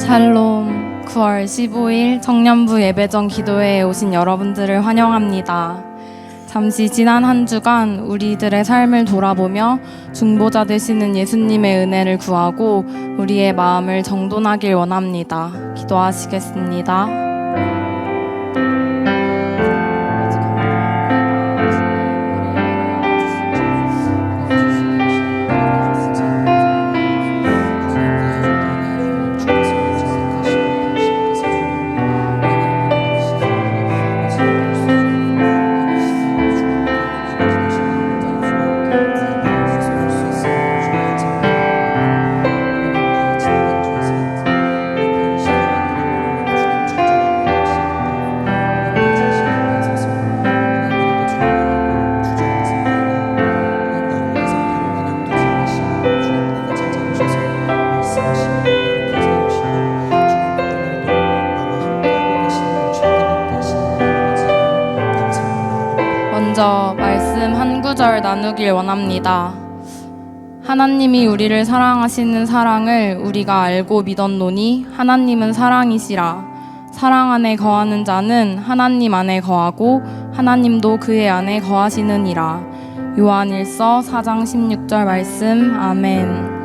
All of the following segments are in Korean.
샬롬. 9월 15일 청년부 예배전 기도회에 오신 여러분들을 환영합니다. 잠시 지난 한 주간 우리들의 삶을 돌아보며 중보자 되시는 예수님의 은혜를 구하고 우리의 마음을 정돈하길 원합니다. 기도하시겠습니다. 먼저 말씀 한 구절 나누길 원합니다. 하나님이 우리를 사랑하시는 사랑을 우리가 알고 믿었노니 하나님은 사랑이시라. 사랑 안에 거하는 자는 하나님 안에 거하고 하나님도 그의 안에 거하시느니라. 요한일서 4장 16절 말씀. 아멘.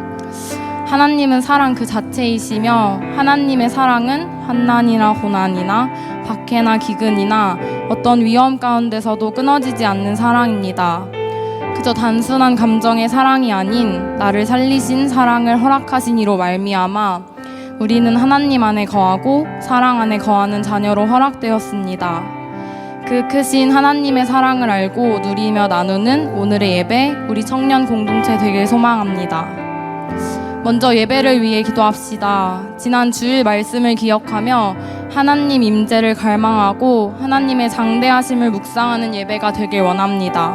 하나님은 사랑 그 자체이시며 하나님의 사랑은 환난이나 고난이나 박해나 기근이나 어떤 위험 가운데서도 끊어지지 않는 사랑입니다. 그저 단순한 감정의 사랑이 아닌 나를 살리신 사랑을 허락하신 이로 말미암아 우리는 하나님 안에 거하고 사랑 안에 거하는 자녀로 허락되었습니다. 그 크신 하나님의 사랑을 알고 누리며 나누는 오늘의 예배, 우리 청년 공동체 되길 소망합니다. 먼저 예배를 위해 기도합시다. 지난 주일 말씀을 기억하며 하나님 임재를 갈망하고 하나님의 장대하심을 묵상하는 예배가 되길 원합니다.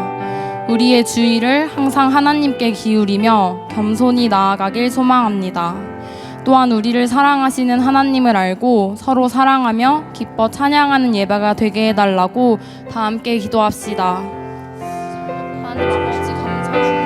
우리의 주의를 항상 하나님께 기울이며 겸손히 나아가길 소망합니다. 또한 우리를 사랑하시는 하나님을 알고 서로 사랑하며 기뻐 찬양하는 예배가 되게 해달라고 다 함께 기도합시다. 하나님 아버지 감사합니다.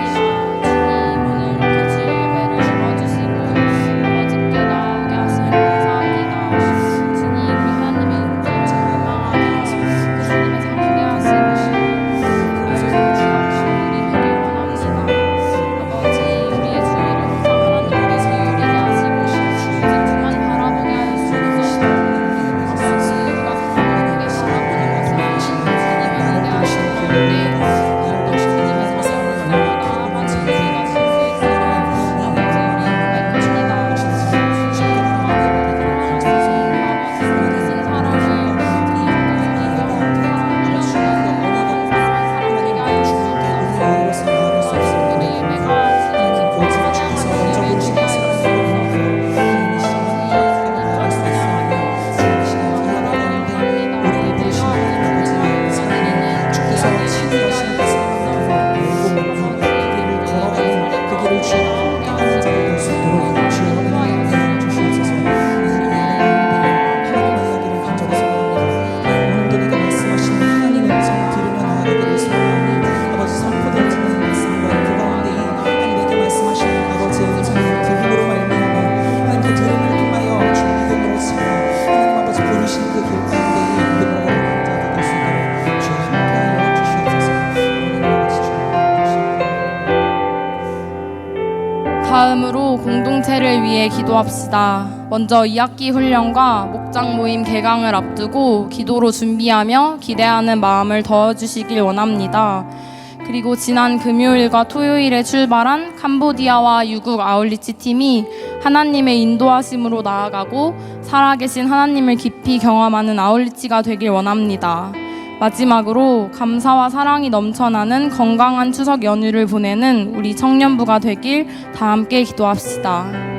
다음으로 공동체를 위해 기도합시다. 먼저 2학기 훈련과 목장 모임 개강을 앞두고 기도로 준비하며 기대하는 마음을 더해주시길 원합니다. 그리고 지난 금요일과 토요일에 출발한 캄보디아와 유국 아울리치 팀이 하나님의 인도하심으로 나아가고 살아계신 하나님을 깊이 경험하는 아울리치가 되길 원합니다. 마지막으로 감사와 사랑이 넘쳐나는 건강한 추석 연휴를 보내는 우리 청년부가 되길 다 함께 기도합시다.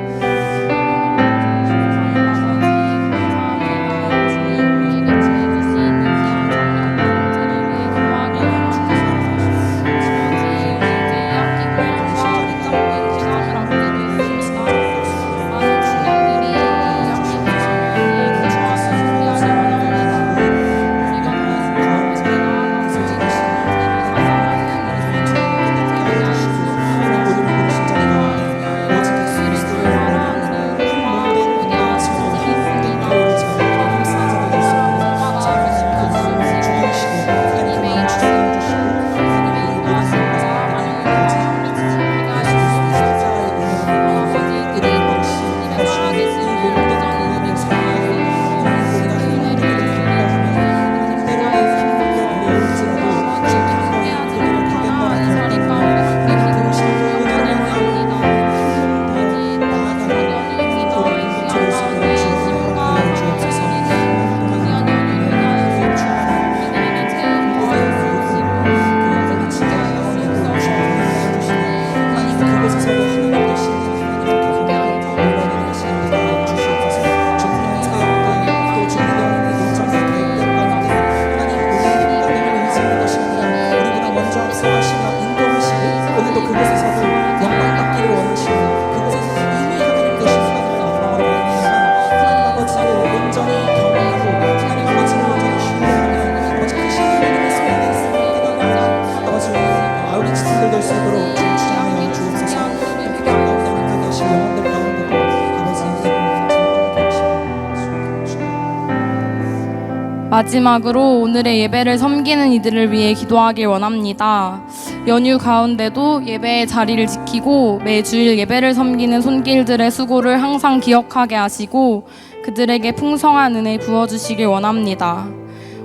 마지막으로 오늘의 예배를 섬기는 이들을 위해 기도하길 원합니다. 연휴 가운데도 예배의 자리를 지키고 매주일 예배를 섬기는 손길들의 수고를 항상 기억하게 하시고 그들에게 풍성한 은혜 부어주시길 원합니다.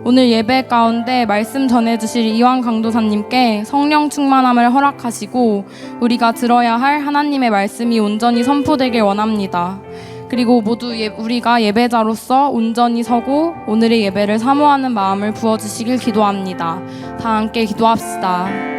오늘 예배 가운데 말씀 전해주실 이완 강도사님께 성령 충만함을 허락하시고 우리가 들어야 할 하나님의 말씀이 온전히 선포되길 원합니다. 그리고 모두 우리가 예배자로서 온전히 서고 오늘의 예배를 사모하는 마음을 부어주시길 기도합니다. 다 함께 기도합시다.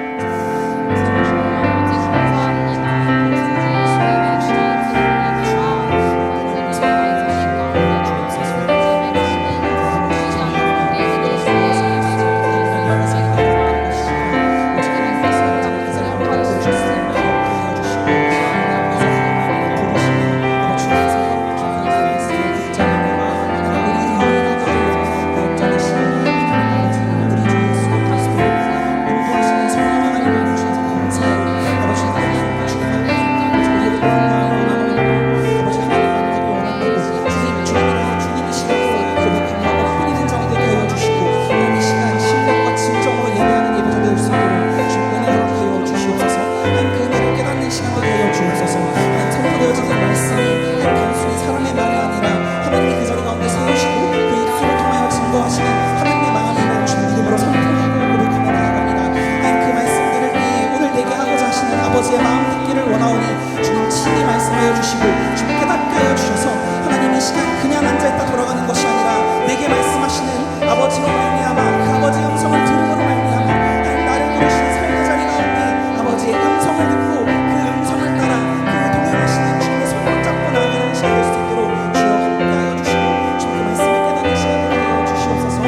아버지의 마음 듣기를 원하오니 주님 친히 말씀하여 주시고 주님 깨닫게 하여 주셔서 하나님 이 시간 그냥 앉아있다 돌아가는 것이 아니라 내게 말씀하시는 아버지로 말미암아 그 아버지의 음성을 들음으로 말미암아 하나님 나를 부르시는 삶의 자리 가운데 아버지의 음성을 듣고 그 음성을 따라 그 동행하시는 주님의 손을 잡고 나아가는 시간 될 수 있도록 주여 함께하여 주시고 주님 그 말씀을 깨닫는 시간 되게 하여 주시옵소서.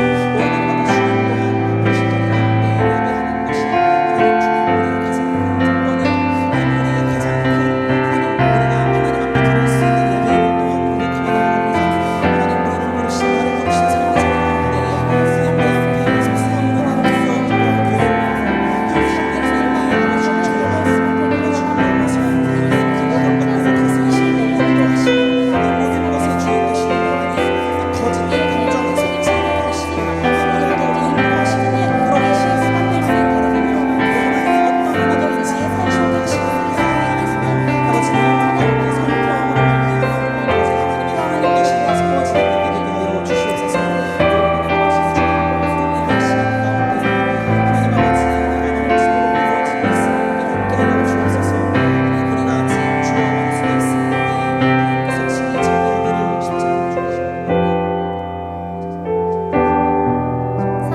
오 하나님 아버지 주님 또한 계신 자리 가운데 예배하는 것이 하나님 주님 우리가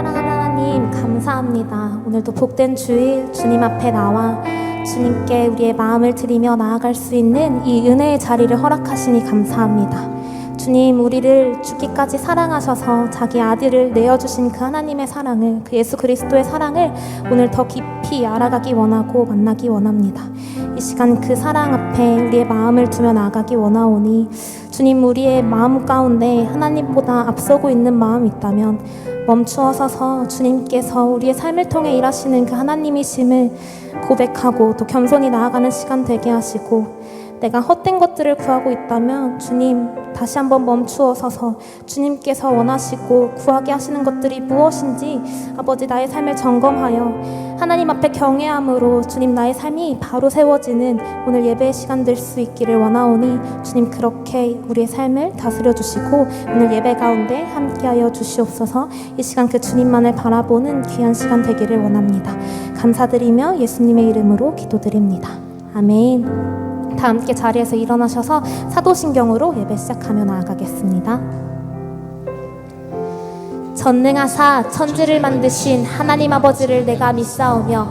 가장 감사합니다. 오늘도 복된 주일 주님 앞에 나와 주님께 우리의 마음을 드리며 나아갈 수 있는 이 은혜의 자리를 허락하시니 감사합니다. 주님, 우리를 죽기까지 사랑하셔서 자기 아들을 내어주신 그 하나님의 사랑을, 그 예수 그리스도의 사랑을 오늘 더 깊이 알아가기 원하고 만나기 원합니다. 이 시간 그 사랑 앞에 우리의 마음을 두며 나아가기 원하오니 주님, 우리의 마음 가운데 하나님보다 앞서고 있는 마음이 있다면 멈추어 서서 주님께서 우리의 삶을 통해 일하시는 그 하나님이심을 고백하고 또 겸손히 나아가는 시간 되게 하시고, 내가 헛된 것들을 구하고 있다면 주님 다시 한번 멈추어 서서 주님께서 원하시고 구하게 하시는 것들이 무엇인지 아버지 나의 삶을 점검하여 하나님 앞에 경외함으로 주님 나의 삶이 바로 세워지는 오늘 예배의 시간 될 수 있기를 원하오니 주님 그렇게 우리의 삶을 다스려 주시고 오늘 예배 가운데 함께하여 주시옵소서. 이 시간 그 주님만을 바라보는 귀한 시간 되기를 원합니다. 감사드리며 예수님의 이름으로 기도드립니다. 아멘. 다 함께 자리에서 일어나셔서 사도신경으로 예배 시작하며 나아가겠습니다. 전능하사 천지를 만드신 하나님 아버지를 내가 믿사오며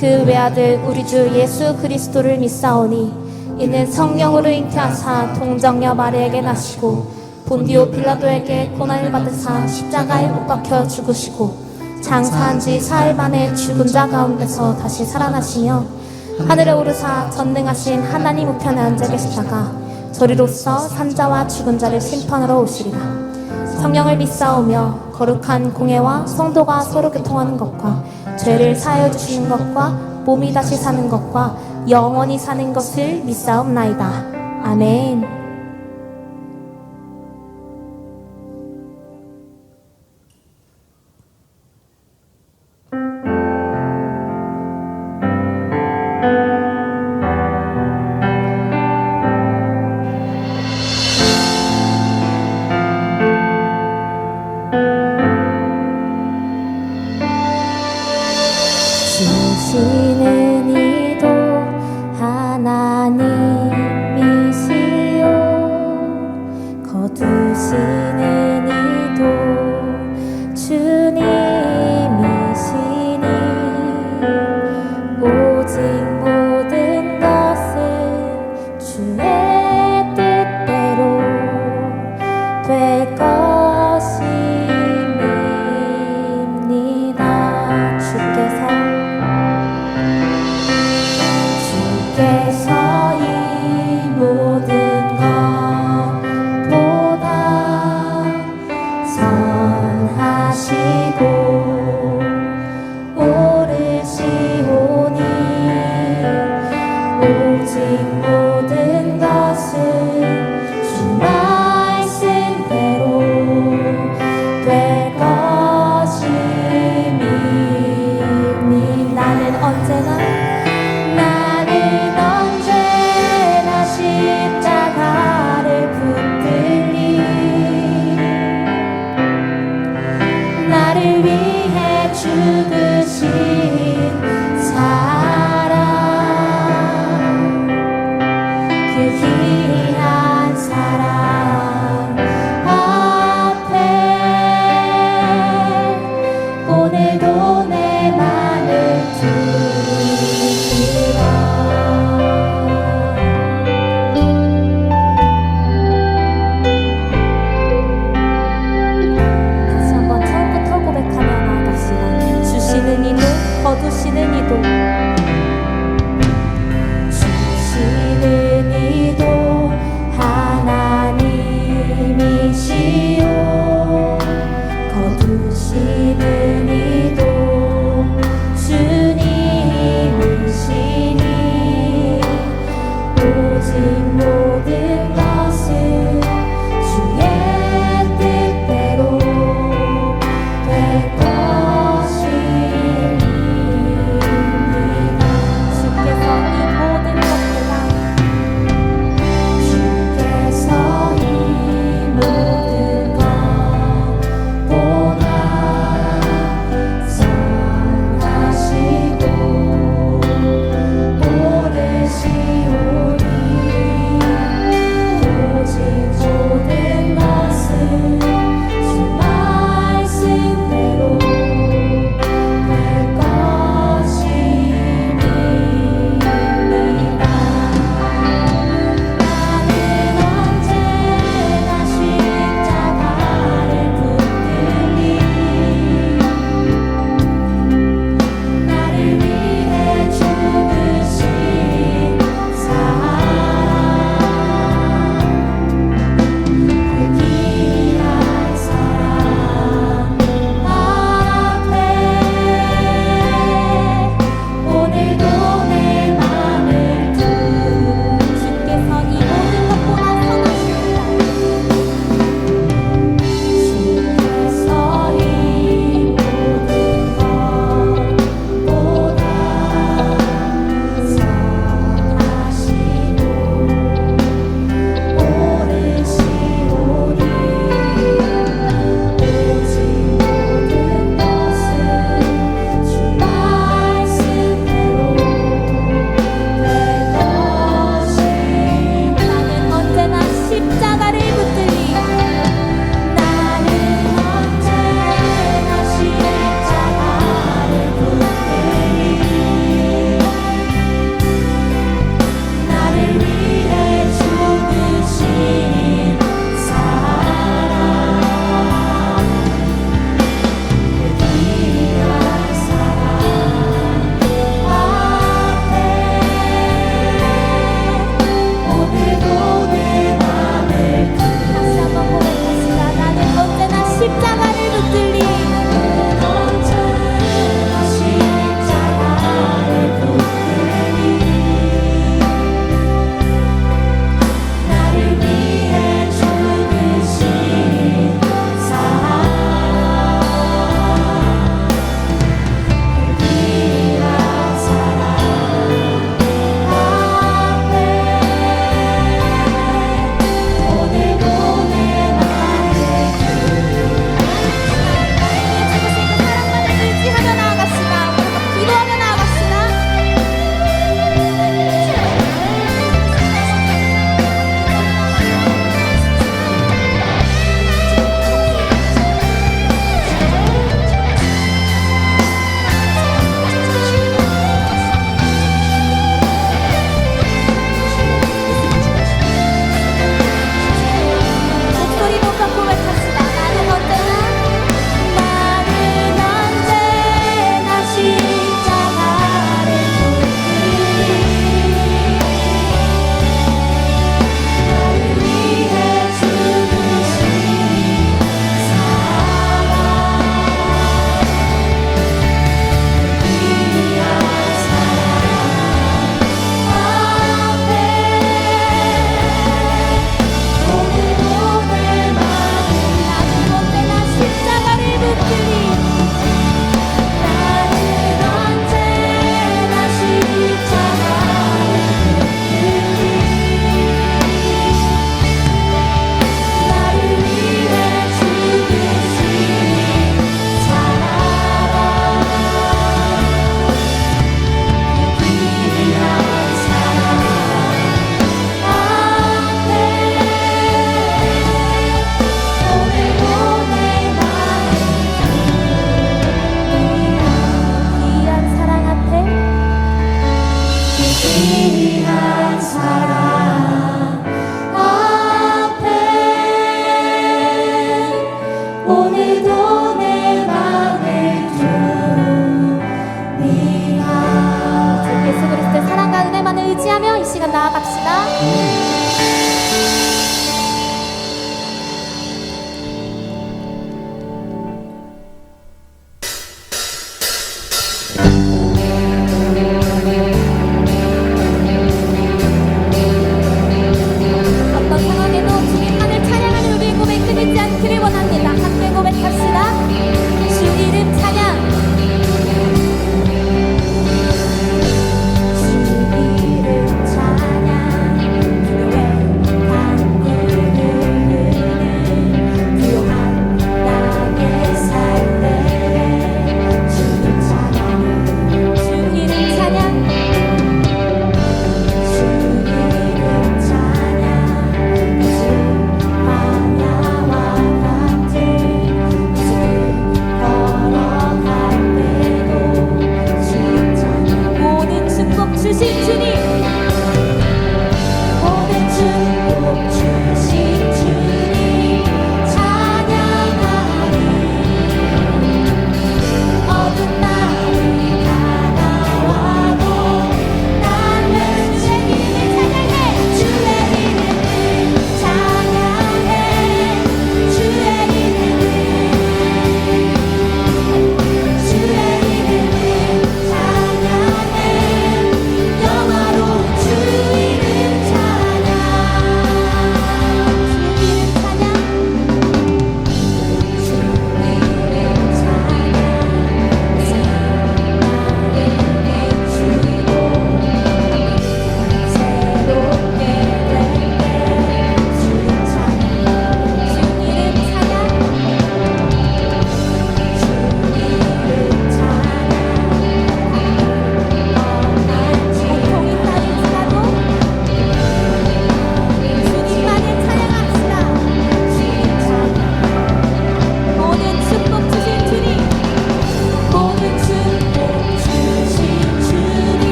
그 외아들 우리 주 예수 그리스도를 믿사오니 이는 성령으로 잉태하사 동정녀 마리아에게 나시고 본디오 빌라도에게 고난을 받으사 십자가에 못 박혀 죽으시고 장사한 지 사흘 만에 죽은 자 가운데서 다시 살아나시며 하늘에 오르사 전능하신 하나님 우편에 앉아 계시다가 저리로서 산자와 죽은 자를 심판하러 오시리라. 성령을 믿사오며 거룩한 공예와 성도가 서로 교통하는 것과 죄를 사하여 주시는 것과 몸이 다시 사는 것과 영원히 사는 것을 믿사옵나이다. 아멘.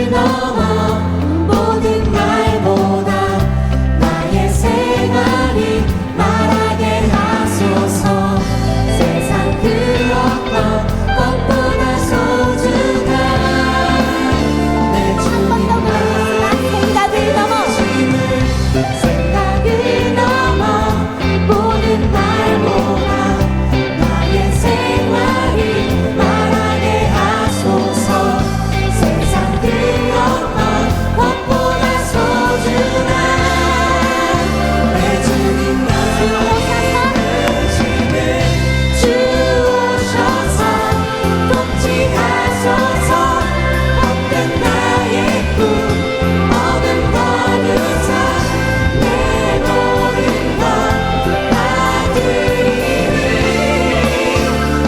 넘어 모든 말보다 나의 생활이 말하게 하소서. 세상 그 어떤 것보다 소중한 내 주님 생각을 넘어 생각을 넘어 모든 말보다 나의 생활이 말하게 하소서. 세상 그 어떤 것보다 소중한 내 주님 나의 주 오셔서 통치하소서. 헛된 나의 꿈 얻은 거두사 내 모든 것 다 드리니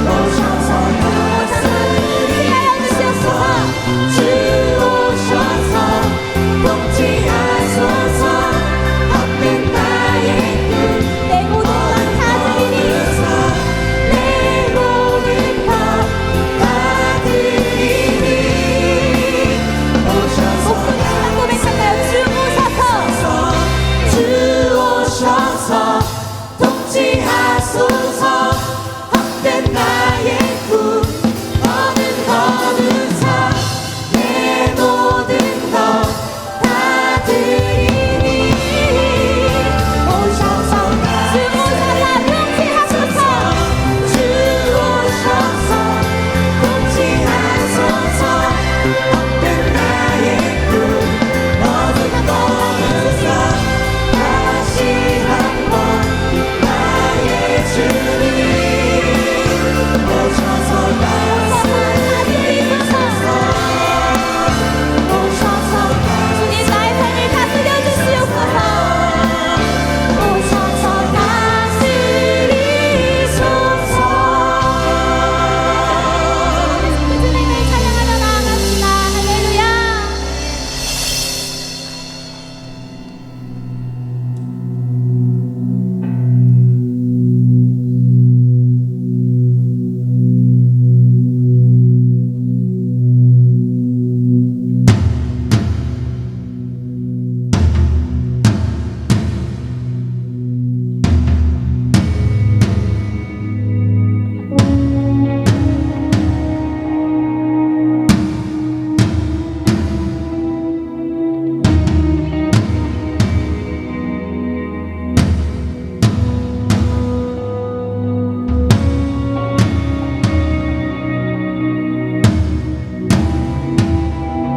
오셔서 다스리소서. 주 오셔서 통치하소서. 헛된 나의 꿈 내 모든 것다 드리니 거두사 내 모든 것 다 드리니 오셔서 고백할까요? 주 오셔서 주 오셔서 통치하소서. 헛된 나의 꿈 얻은 거두사 내 모든 것 다 드리니 오셔서 통치하소서. 주 오셔서 통치하소서. 헛된 나의 꿈 얻은 거두사 다시 한번 나의 주님 오셔서 다스리소서. 오셔서 주님 나의 삶을 다스려 주시옵소서. 오셔서 다스리소서. 주님을 찬양하며 나아갑시다. 할렐루야.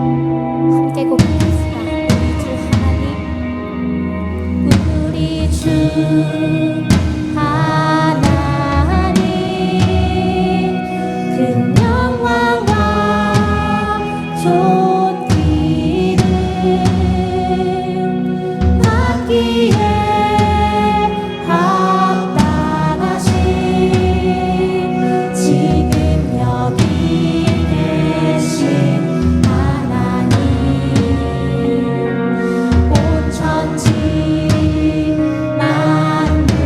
함께 고백합시다. 우리 주 하나님 큰 영광과 존귀를 받기에 합당하신 지금 여기 계신 하나님 온 천지 만물을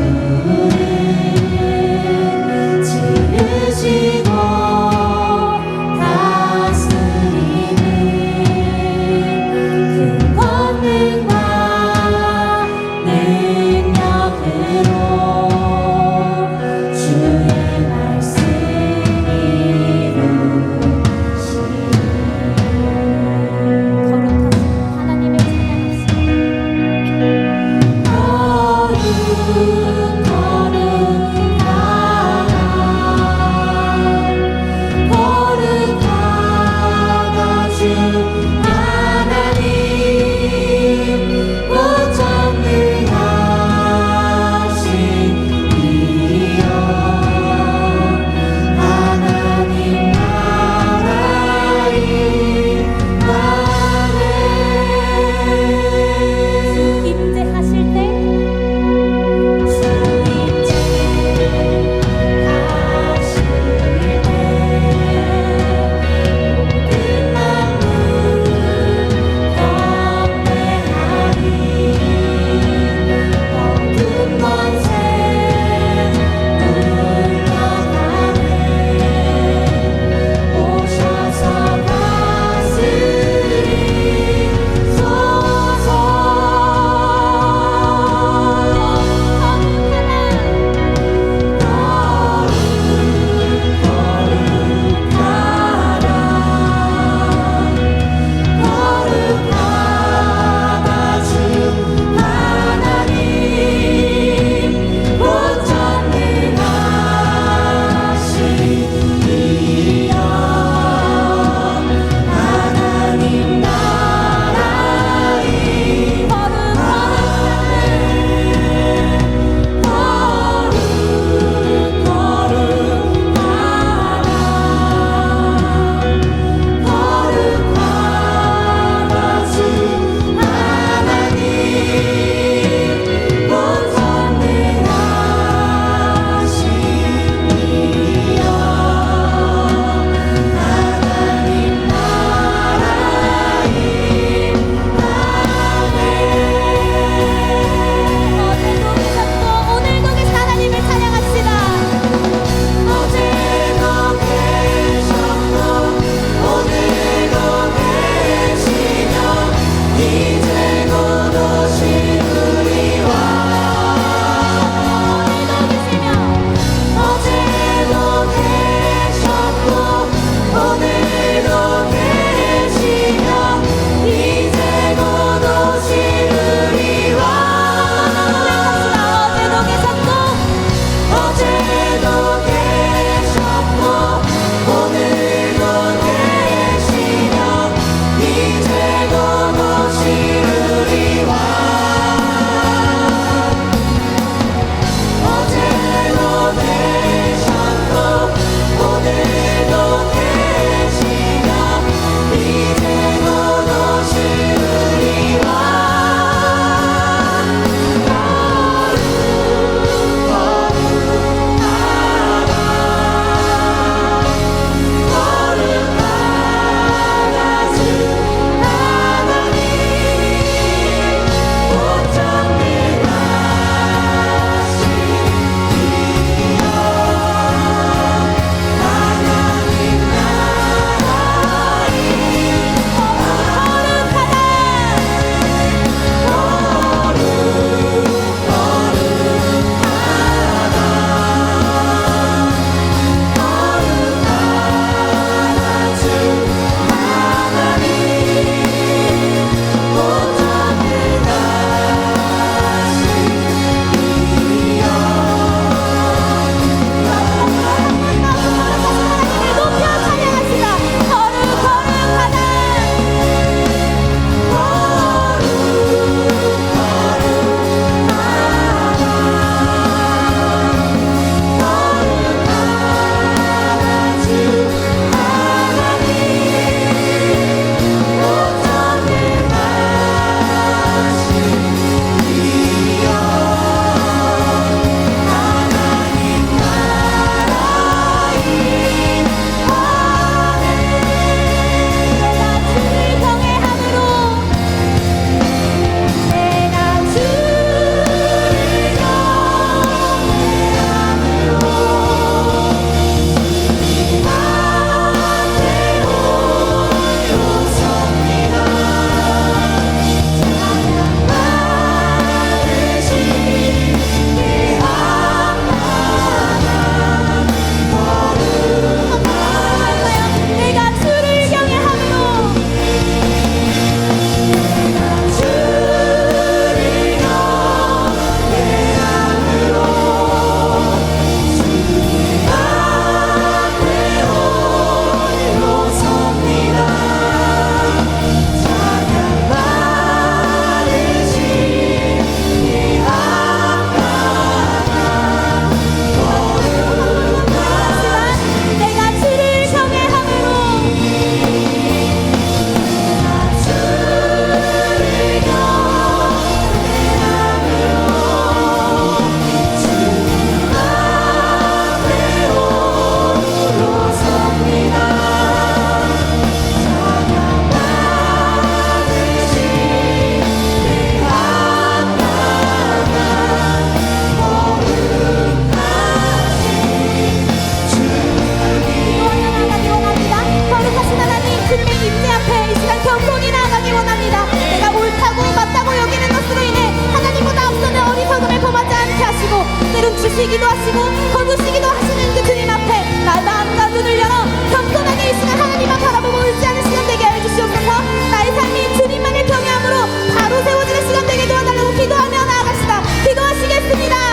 지키시기도 하시고 거두시기도 하시는 그 주님 앞에 나 마음과 눈을 열어 겸손하게 이 시간 하나님만 바라보고 의지하는 시간 되게 하여 주시옵소서. 나의 삶이 주님만을 경외함으로 바로 세워지는 시간 되게 도와달라고 기도하며 나아갑시다. 기도하시겠습니다.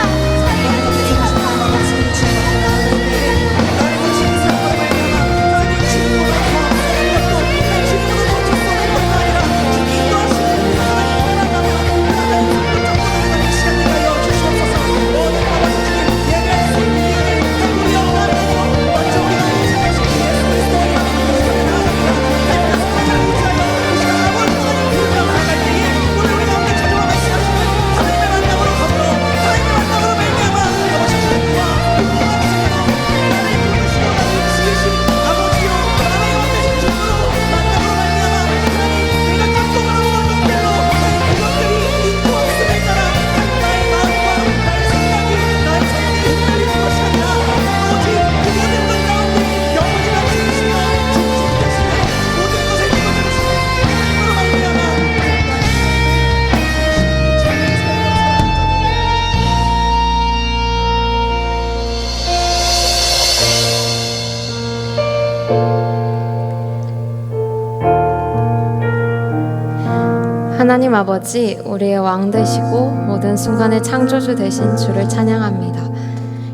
하나님 아버지, 우리의 왕 되시고 모든 순간의 창조주 되신 주를 찬양합니다.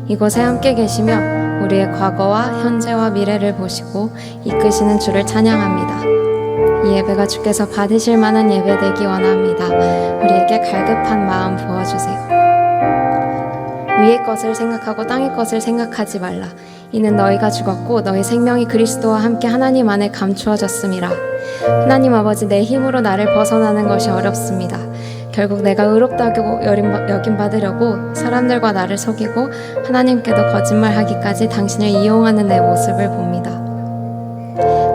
이곳에 함께 계시며 우리의 과거와 현재와 미래를 보시고 이끄시는 주를 찬양합니다. 이 예배가 주께서 받으실 만한 예배 되기 원합니다. 우리에게 갈급한 마음 부어주세요. 위의 것을 생각하고 땅의 것을 생각하지 말라. 이는 너희가 죽었고 너희 생명이 그리스도와 함께 하나님 안에 감추어졌음이라. 하나님 아버지, 내 힘으로 나를 벗어나는 것이 어렵습니다. 결국 내가 의롭다고 여김받으려고 사람들과 나를 속이고 하나님께도 거짓말하기까지 당신을 이용하는 내 모습을 봅니다.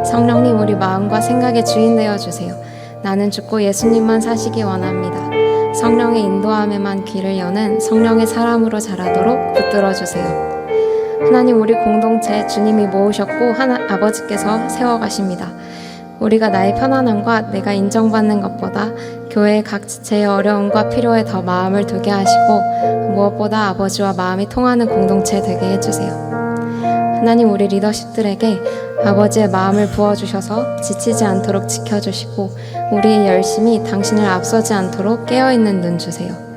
성령님, 우리 마음과 생각의 주인 되어주세요. 나는 죽고 예수님만 사시기 원합니다. 성령의 인도함에만 귀를 여는 성령의 사람으로 자라도록 붙들어주세요. 하나님, 우리 공동체 주님이 모으셨고 아버지께서 세워가십니다. 우리가 나의 편안함과 내가 인정받는 것보다 교회의 각 지체의 어려움과 필요에 더 마음을 두게 하시고 무엇보다 아버지와 마음이 통하는 공동체 되게 해주세요. 하나님, 우리 리더십들에게 아버지의 마음을 부어주셔서 지치지 않도록 지켜주시고 우리의 열심이 당신을 앞서지 않도록 깨어있는 눈 주세요.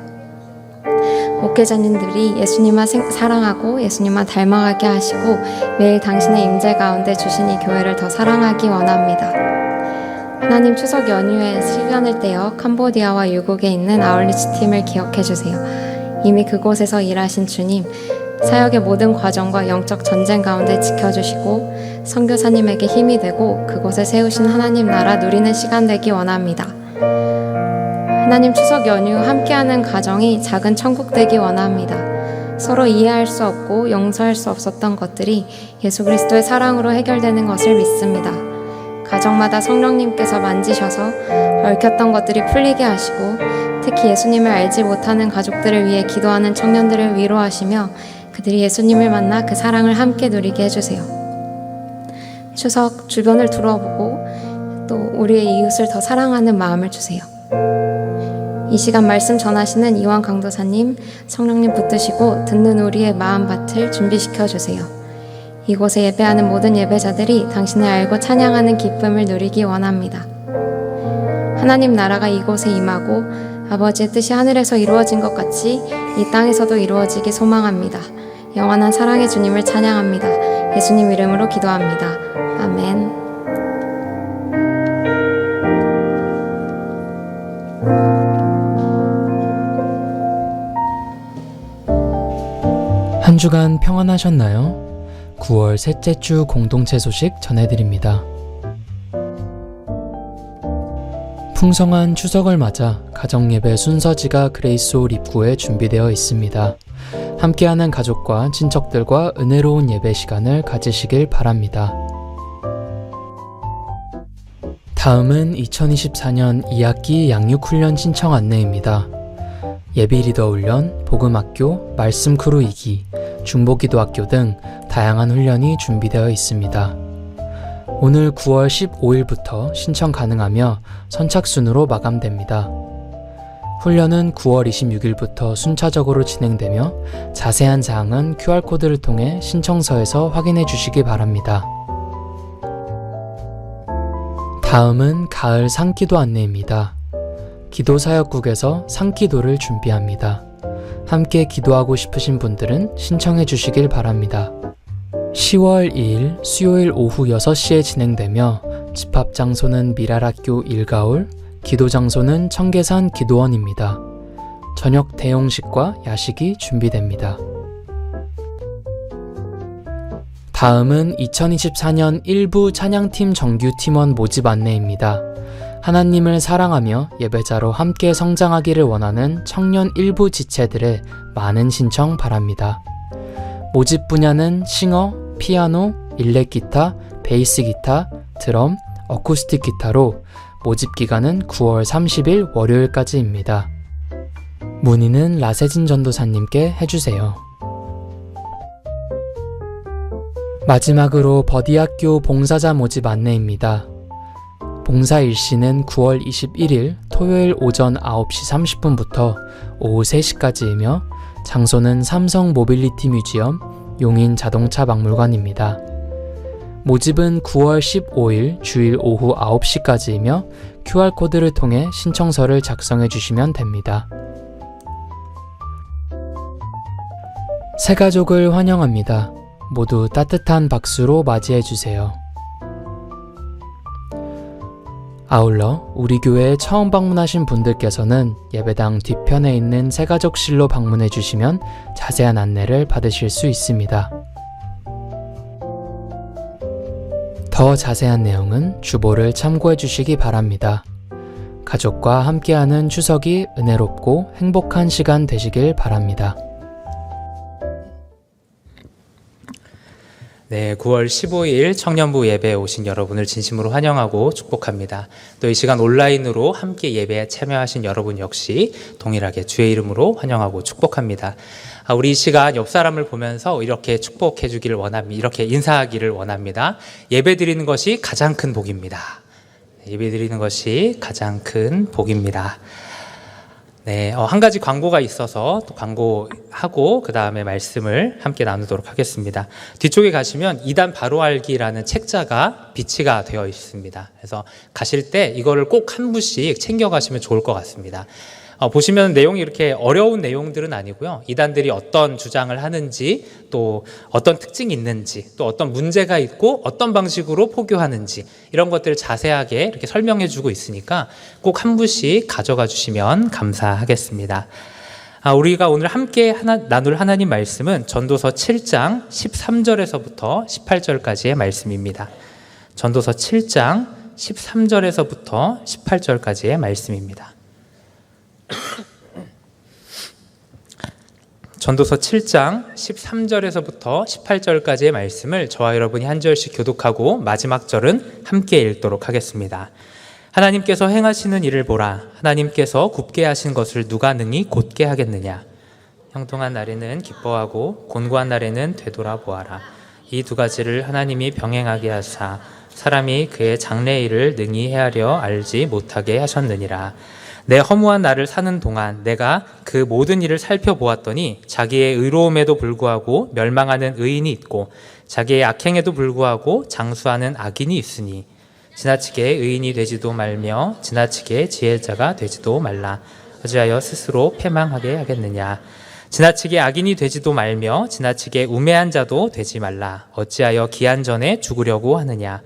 목회자님들이 예수님만 사랑하고 예수님만 닮아가게 하시고 매일 당신의 임재 가운데 주신 이 교회를 더 사랑하기 원합니다. 하나님, 추석 연휴에 시간을 떼어 캄보디아와 유국에 있는 아울리치 팀을 기억해 주세요. 이미 그곳에서 일하신 주님, 사역의 모든 과정과 영적 전쟁 가운데 지켜주시고 선교사님에게 힘이 되고 그곳에 세우신 하나님 나라 누리는 시간 되기 원합니다. 하나님, 추석 연휴 함께하는 가정이 작은 천국 되기 원합니다. 서로 이해할 수 없고 용서할 수 없었던 것들이 예수 그리스도의 사랑으로 해결되는 것을 믿습니다. 가정마다 성령님께서 만지셔서 얽혔던 것들이 풀리게 하시고 특히 예수님을 알지 못하는 가족들을 위해 기도하는 청년들을 위로하시며 그들이 예수님을 만나 그 사랑을 함께 누리게 해주세요. 추석 주변을 둘러보고 또 우리의 이웃을 더 사랑하는 마음을 주세요. 이 시간 말씀 전하시는 이완 강도사님, 성령님 붙드시고 듣는 우리의 마음밭을 준비시켜 주세요. 이곳에 예배하는 모든 예배자들이 당신을 알고 찬양하는 기쁨을 누리기 원합니다. 하나님 나라가 이곳에 임하고 아버지의 뜻이 하늘에서 이루어진 것 같이 이 땅에서도 이루어지기 소망합니다. 영원한 사랑의 주님을 찬양합니다. 예수님 이름으로 기도합니다. 아멘. 한 주간 평안하셨나요? 9월 셋째 주 공동체 소식 전해드립니다. 풍성한 추석을 맞아 가정예배 순서지가 그레이스홀 입구에 준비되어 있습니다. 함께하는 가족과 친척들과 은혜로운 예배 시간을 가지시길 바랍니다. 다음은 2024년 2학기 양육훈련 신청 안내입니다. 예비 리더 훈련, 복음학교, 말씀 크루 2기, 중보기도학교 등 다양한 훈련이 준비되어 있습니다. 오늘 9월 15일부터 신청 가능하며 선착순으로 마감됩니다. 훈련은 9월 26일부터 순차적으로 진행되며 자세한 사항은 QR코드를 통해 신청서에서 확인해 주시기 바랍니다. 다음은 가을 상기도 안내입니다. 기도사역국에서 상기도를 준비합니다. 함께 기도하고 싶으신 분들은 신청해 주시길 바랍니다. 10월 2일 수요일 오후 6시에 진행되며 집합장소는 미랄학교 일가울, 기도장소는 청계산 기도원입니다. 저녁 대용식과 야식이 준비됩니다. 다음은 2024년 1부 찬양팀 정규 팀원 모집 안내입니다. 하나님을 사랑하며 예배자로 함께 성장하기를 원하는 청년 일부 지체들의 많은 신청 바랍니다. 모집 분야는 싱어, 피아노, 일렉기타, 베이스 기타, 드럼, 어쿠스틱 기타로 모집 기간은 9월 30일 월요일까지입니다. 문의는 라세진 전도사님께 해주세요. 마지막으로 버디학교 봉사자 모집 안내입니다. 봉사 일시는 9월 21일 토요일 오전 9시 30분부터 오후 3시까지이며 장소는 삼성 모빌리티 뮤지엄 용인 자동차 박물관입니다. 모집은 9월 15일 주일 오후 9시까지이며 QR코드를 통해 신청서를 작성해 주시면 됩니다. 새 가족을 환영합니다. 모두 따뜻한 박수로 맞이해 주세요. 아울러 우리 교회에 처음 방문하신 분들께서는 예배당 뒤편에 있는 새가족실로 방문해 주시면 자세한 안내를 받으실 수 있습니다. 더 자세한 내용은 주보를 참고해 주시기 바랍니다. 가족과 함께하는 추석이 은혜롭고 행복한 시간 되시길 바랍니다. 네, 9월 15일 청년부 예배에 오신 여러분을 진심으로 환영하고 축복합니다. 또 이 시간 온라인으로 함께 예배에 참여하신 여러분 역시 동일하게 주의 이름으로 환영하고 축복합니다. 우리 이 시간 옆 사람을 보면서 이렇게 축복해 주기를 원합니다. 이렇게 인사하기를 원합니다. 예배 드리는 것이 가장 큰 복입니다. 예배 드리는 것이 가장 큰 복입니다. 네, 한 가지 광고가 있어서 또 광고하고 그 다음에 말씀을 함께 나누도록 하겠습니다. 뒤쪽에 가시면 이단 바로 알기라는 책자가 비치가 되어 있습니다. 그래서 가실 때 이거를 꼭 한 부씩 챙겨가시면 좋을 것 같습니다. 보시면 내용이 이렇게 어려운 내용들은 아니고요. 이단들이 어떤 주장을 하는지, 또 어떤 특징이 있는지, 또 어떤 문제가 있고 어떤 방식으로 포교하는지 이런 것들을 자세하게 이렇게 설명해 주고 있으니까 꼭 한 부씩 가져가 주시면 감사하겠습니다. 우리가 오늘 함께 나눌 하나님 말씀은 전도서 7장 13절에서부터 18절까지의 말씀입니다. 전도서 7장 13절에서부터 18절까지의 말씀입니다. 전도서 7장 13절에서부터 18절까지의 말씀을 저와 여러분이 한 절씩 교독하고 마지막 절은 함께 읽도록 하겠습니다. 하나님께서 행하시는 일을 보라. 하나님께서 굽게 하신 것을 누가 능히 곧게 하겠느냐. 형통한 날에는 기뻐하고 곤고한 날에는 되돌아보아라. 이 두 가지를 하나님이 병행하게 하사 사람이 그의 장래일을 능히 헤아려 알지 못하게 하셨느니라. 내 허무한 날을 사는 동안 내가 그 모든 일을 살펴보았더니 자기의 의로움에도 불구하고 멸망하는 의인이 있고 자기의 악행에도 불구하고 장수하는 악인이 있으니 지나치게 의인이 되지도 말며 지나치게 지혜자가 되지도 말라. 어찌하여 스스로 패망하게 하겠느냐. 지나치게 악인이 되지도 말며 지나치게 우매한 자도 되지 말라. 어찌하여 기한 전에 죽으려고 하느냐.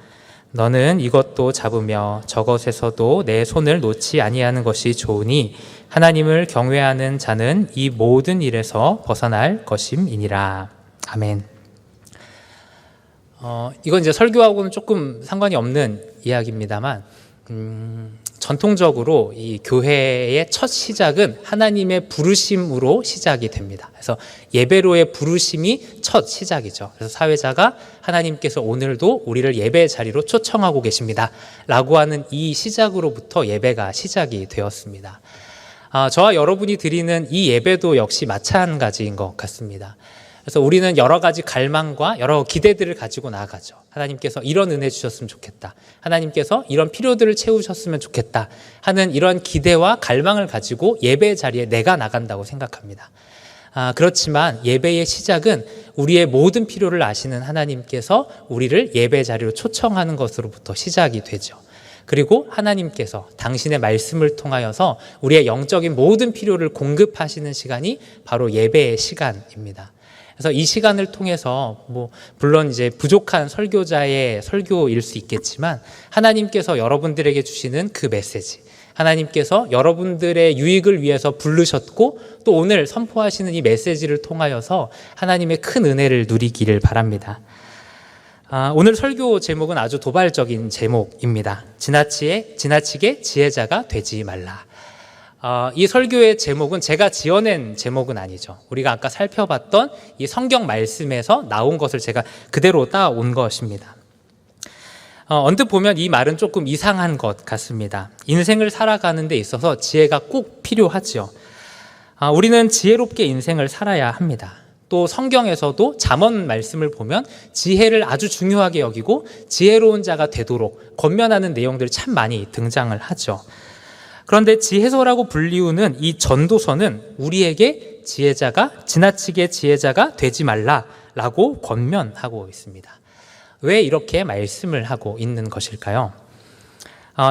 너는 이것도 잡으며 저것에서도 내 손을 놓지 아니하는 것이 좋으니 하나님을 경외하는 자는 이 모든 일에서 벗어날 것임이니라. 아멘. 이건 이제 설교하고는 조금 상관이 없는 이야기입니다만 전통적으로 이 교회의 첫 시작은 하나님의 부르심으로 시작이 됩니다. 그래서 예배로의 부르심이 첫 시작이죠. 그래서 사회자가 하나님께서 오늘도 우리를 예배 자리로 초청하고 계십니다 라고 하는 이 시작으로부터 예배가 시작이 되었습니다. 저와 여러분이 드리는 이 예배도 역시 마찬가지인 것 같습니다. 그래서 우리는 여러 가지 갈망과 여러 기대들을 가지고 나아가죠. 하나님께서 이런 은혜 주셨으면 좋겠다. 하나님께서 이런 필요들을 채우셨으면 좋겠다 하는 이런 기대와 갈망을 가지고 예배 자리에 내가 나간다고 생각합니다. 그렇지만 예배의 시작은 우리의 모든 필요를 아시는 하나님께서 우리를 예배 자리로 초청하는 것으로부터 시작이 되죠. 그리고 하나님께서 당신의 말씀을 통하여서 우리의 영적인 모든 필요를 공급하시는 시간이 바로 예배의 시간입니다. 그래서 이 시간을 통해서 물론 이제 부족한 설교자의 설교일 수 있겠지만 하나님께서 여러분들에게 주시는 그 메시지, 하나님께서 여러분들의 유익을 위해서 부르셨고 또 오늘 선포하시는 이 메시지를 통하여서 하나님의 큰 은혜를 누리기를 바랍니다. 오늘 설교 제목은 아주 도발적인 제목입니다. 지나치게 지혜자가 되지 말라. 이 설교의 제목은 제가 지어낸 제목은 아니죠. 우리가 아까 살펴봤던 이 성경 말씀에서 나온 것을 제가 그대로 따온 것입니다. 언뜻 보면 이 말은 조금 이상한 것 같습니다. 인생을 살아가는 데 있어서 지혜가 꼭 필요하죠. 우리는 지혜롭게 인생을 살아야 합니다. 또 성경에서도 잠언 말씀을 보면 지혜를 아주 중요하게 여기고 지혜로운 자가 되도록 권면하는 내용들이 참 많이 등장을 하죠. 그런데 지혜서라고 불리우는 이 전도서는 우리에게 지나치게 지혜자가 되지 말라라고 권면하고 있습니다. 왜 이렇게 말씀을 하고 있는 것일까요?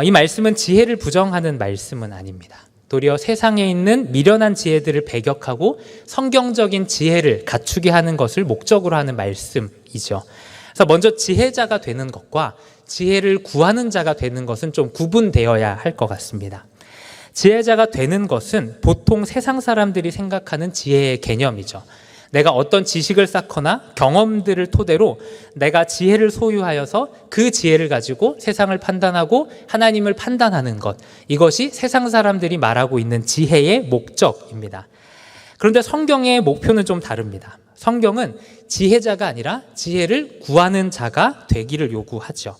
이 말씀은 지혜를 부정하는 말씀은 아닙니다. 도리어 세상에 있는 미련한 지혜들을 배격하고 성경적인 지혜를 갖추게 하는 것을 목적으로 하는 말씀이죠. 그래서 먼저 지혜자가 되는 것과 지혜를 구하는 자가 되는 것은 좀 구분되어야 할 것 같습니다. 지혜자가 되는 것은 보통 세상 사람들이 생각하는 지혜의 개념이죠. 내가 어떤 지식을 쌓거나 경험들을 토대로 내가 지혜를 소유하여서 그 지혜를 가지고 세상을 판단하고 하나님을 판단하는 것, 이것이 세상 사람들이 말하고 있는 지혜의 목적입니다. 그런데 성경의 목표는 좀 다릅니다. 성경은 지혜자가 아니라 지혜를 구하는 자가 되기를 요구하죠.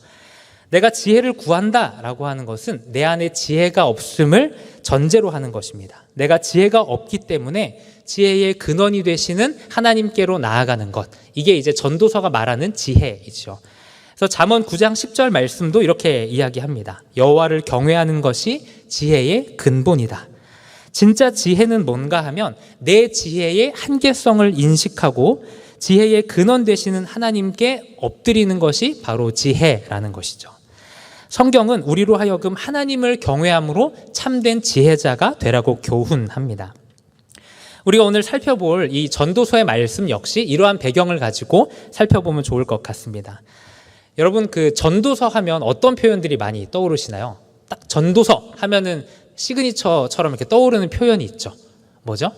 내가 지혜를 구한다라고 하는 것은 내 안에 지혜가 없음을 전제로 하는 것입니다. 내가 지혜가 없기 때문에 지혜의 근원이 되시는 하나님께로 나아가는 것, 이게 이제 전도서가 말하는 지혜이죠. 그래서 잠언 9장 10절 말씀도 이렇게 이야기합니다. 여호와를 경외하는 것이 지혜의 근본이다. 진짜 지혜는 뭔가 하면 내 지혜의 한계성을 인식하고 지혜의 근원 되시는 하나님께 엎드리는 것이 바로 지혜라는 것이죠. 성경은 우리로 하여금 하나님을 경외함으로 참된 지혜자가 되라고 교훈합니다. 우리가 오늘 살펴볼 이 전도서의 말씀 역시 이러한 배경을 가지고 살펴보면 좋을 것 같습니다. 여러분, 그 전도서 하면 어떤 표현들이 많이 떠오르시나요? 딱 전도서 하면은 시그니처처럼 이렇게 떠오르는 표현이 있죠. 뭐죠?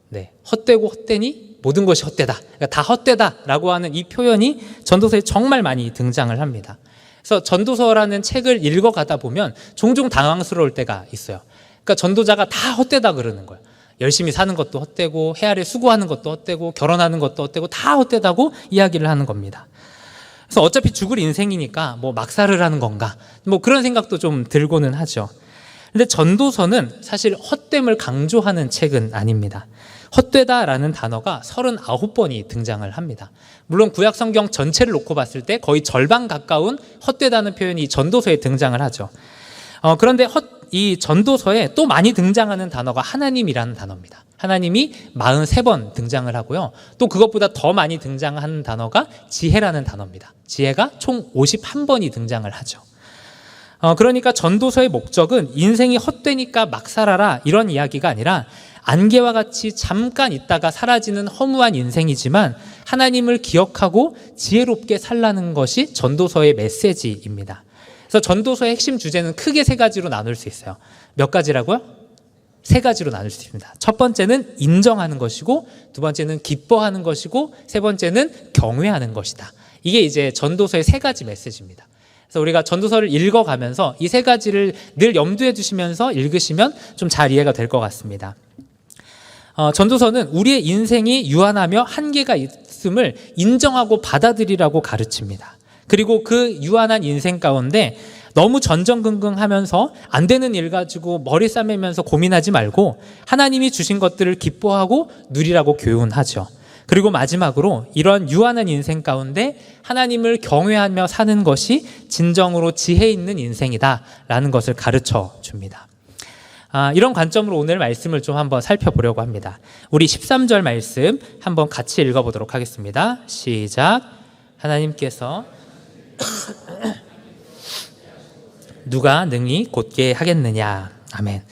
네, 헛되고 헛되니 모든 것이 헛되다. 그러니까 다 헛되다라고 하는 이 표현이 전도서에 정말 많이 등장을 합니다. 그래서 전도서라는 책을 읽어가다 보면 종종 당황스러울 때가 있어요. 그러니까 전도자가 다 헛되다 그러는 거예요. 열심히 사는 것도 헛되고 해 아래 수고하는 것도 헛되고 결혼하는 것도 헛되고 다 헛되다고 이야기를 하는 겁니다. 그래서 어차피 죽을 인생이니까 막 살을 하는 건가, 그런 생각도 좀 들고는 하죠. 근데 전도서는 사실 헛됨을 강조하는 책은 아닙니다. 헛되다라는 단어가 39번이 등장을 합니다. 물론 구약 성경 전체를 놓고 봤을 때 거의 절반 가까운 헛되다는 표현이 전도서에 등장을 하죠. 그런데 이 전도서에 또 많이 등장하는 단어가 하나님이라는 단어입니다. 하나님이 43번 등장을 하고요. 또 그것보다 더 많이 등장하는 단어가 지혜라는 단어입니다. 지혜가 총 51번이 등장을 하죠. 그러니까 전도서의 목적은 인생이 헛되니까 막 살아라 이런 이야기가 아니라 안개와 같이 잠깐 있다가 사라지는 허무한 인생이지만 하나님을 기억하고 지혜롭게 살라는 것이 전도서의 메시지입니다. 그래서 전도서의 핵심 주제는 크게 세 가지로 나눌 수 있어요. 몇 가지라고요? 세 가지로 나눌 수 있습니다. 첫 번째는 인정하는 것이고, 두 번째는 기뻐하는 것이고, 세 번째는 경외하는 것이다. 이게 이제 전도서의 세 가지 메시지입니다. 그래서 우리가 전도서를 읽어가면서 이 세 가지를 늘 염두에 두시면서 읽으시면 좀 잘 이해가 될 것 같습니다. 전도서는 우리의 인생이 유한하며 한계가 있음을 인정하고 받아들이라고 가르칩니다. 그리고 그 유한한 인생 가운데 너무 전전긍긍하면서 안 되는 일 가지고 머리 싸매면서 고민하지 말고 하나님이 주신 것들을 기뻐하고 누리라고 교훈하죠. 그리고 마지막으로 이런 유한한 인생 가운데 하나님을 경외하며 사는 것이 진정으로 지혜 있는 인생이다라는 것을 가르쳐 줍니다. 이런 관점으로 오늘 말씀을 좀 한번 살펴보려고 합니다. 우리 13절 말씀 한번 같이 읽어보도록 하겠습니다. 시작. 하나님께서 누가 능히 곧게 하겠느냐. 아멘.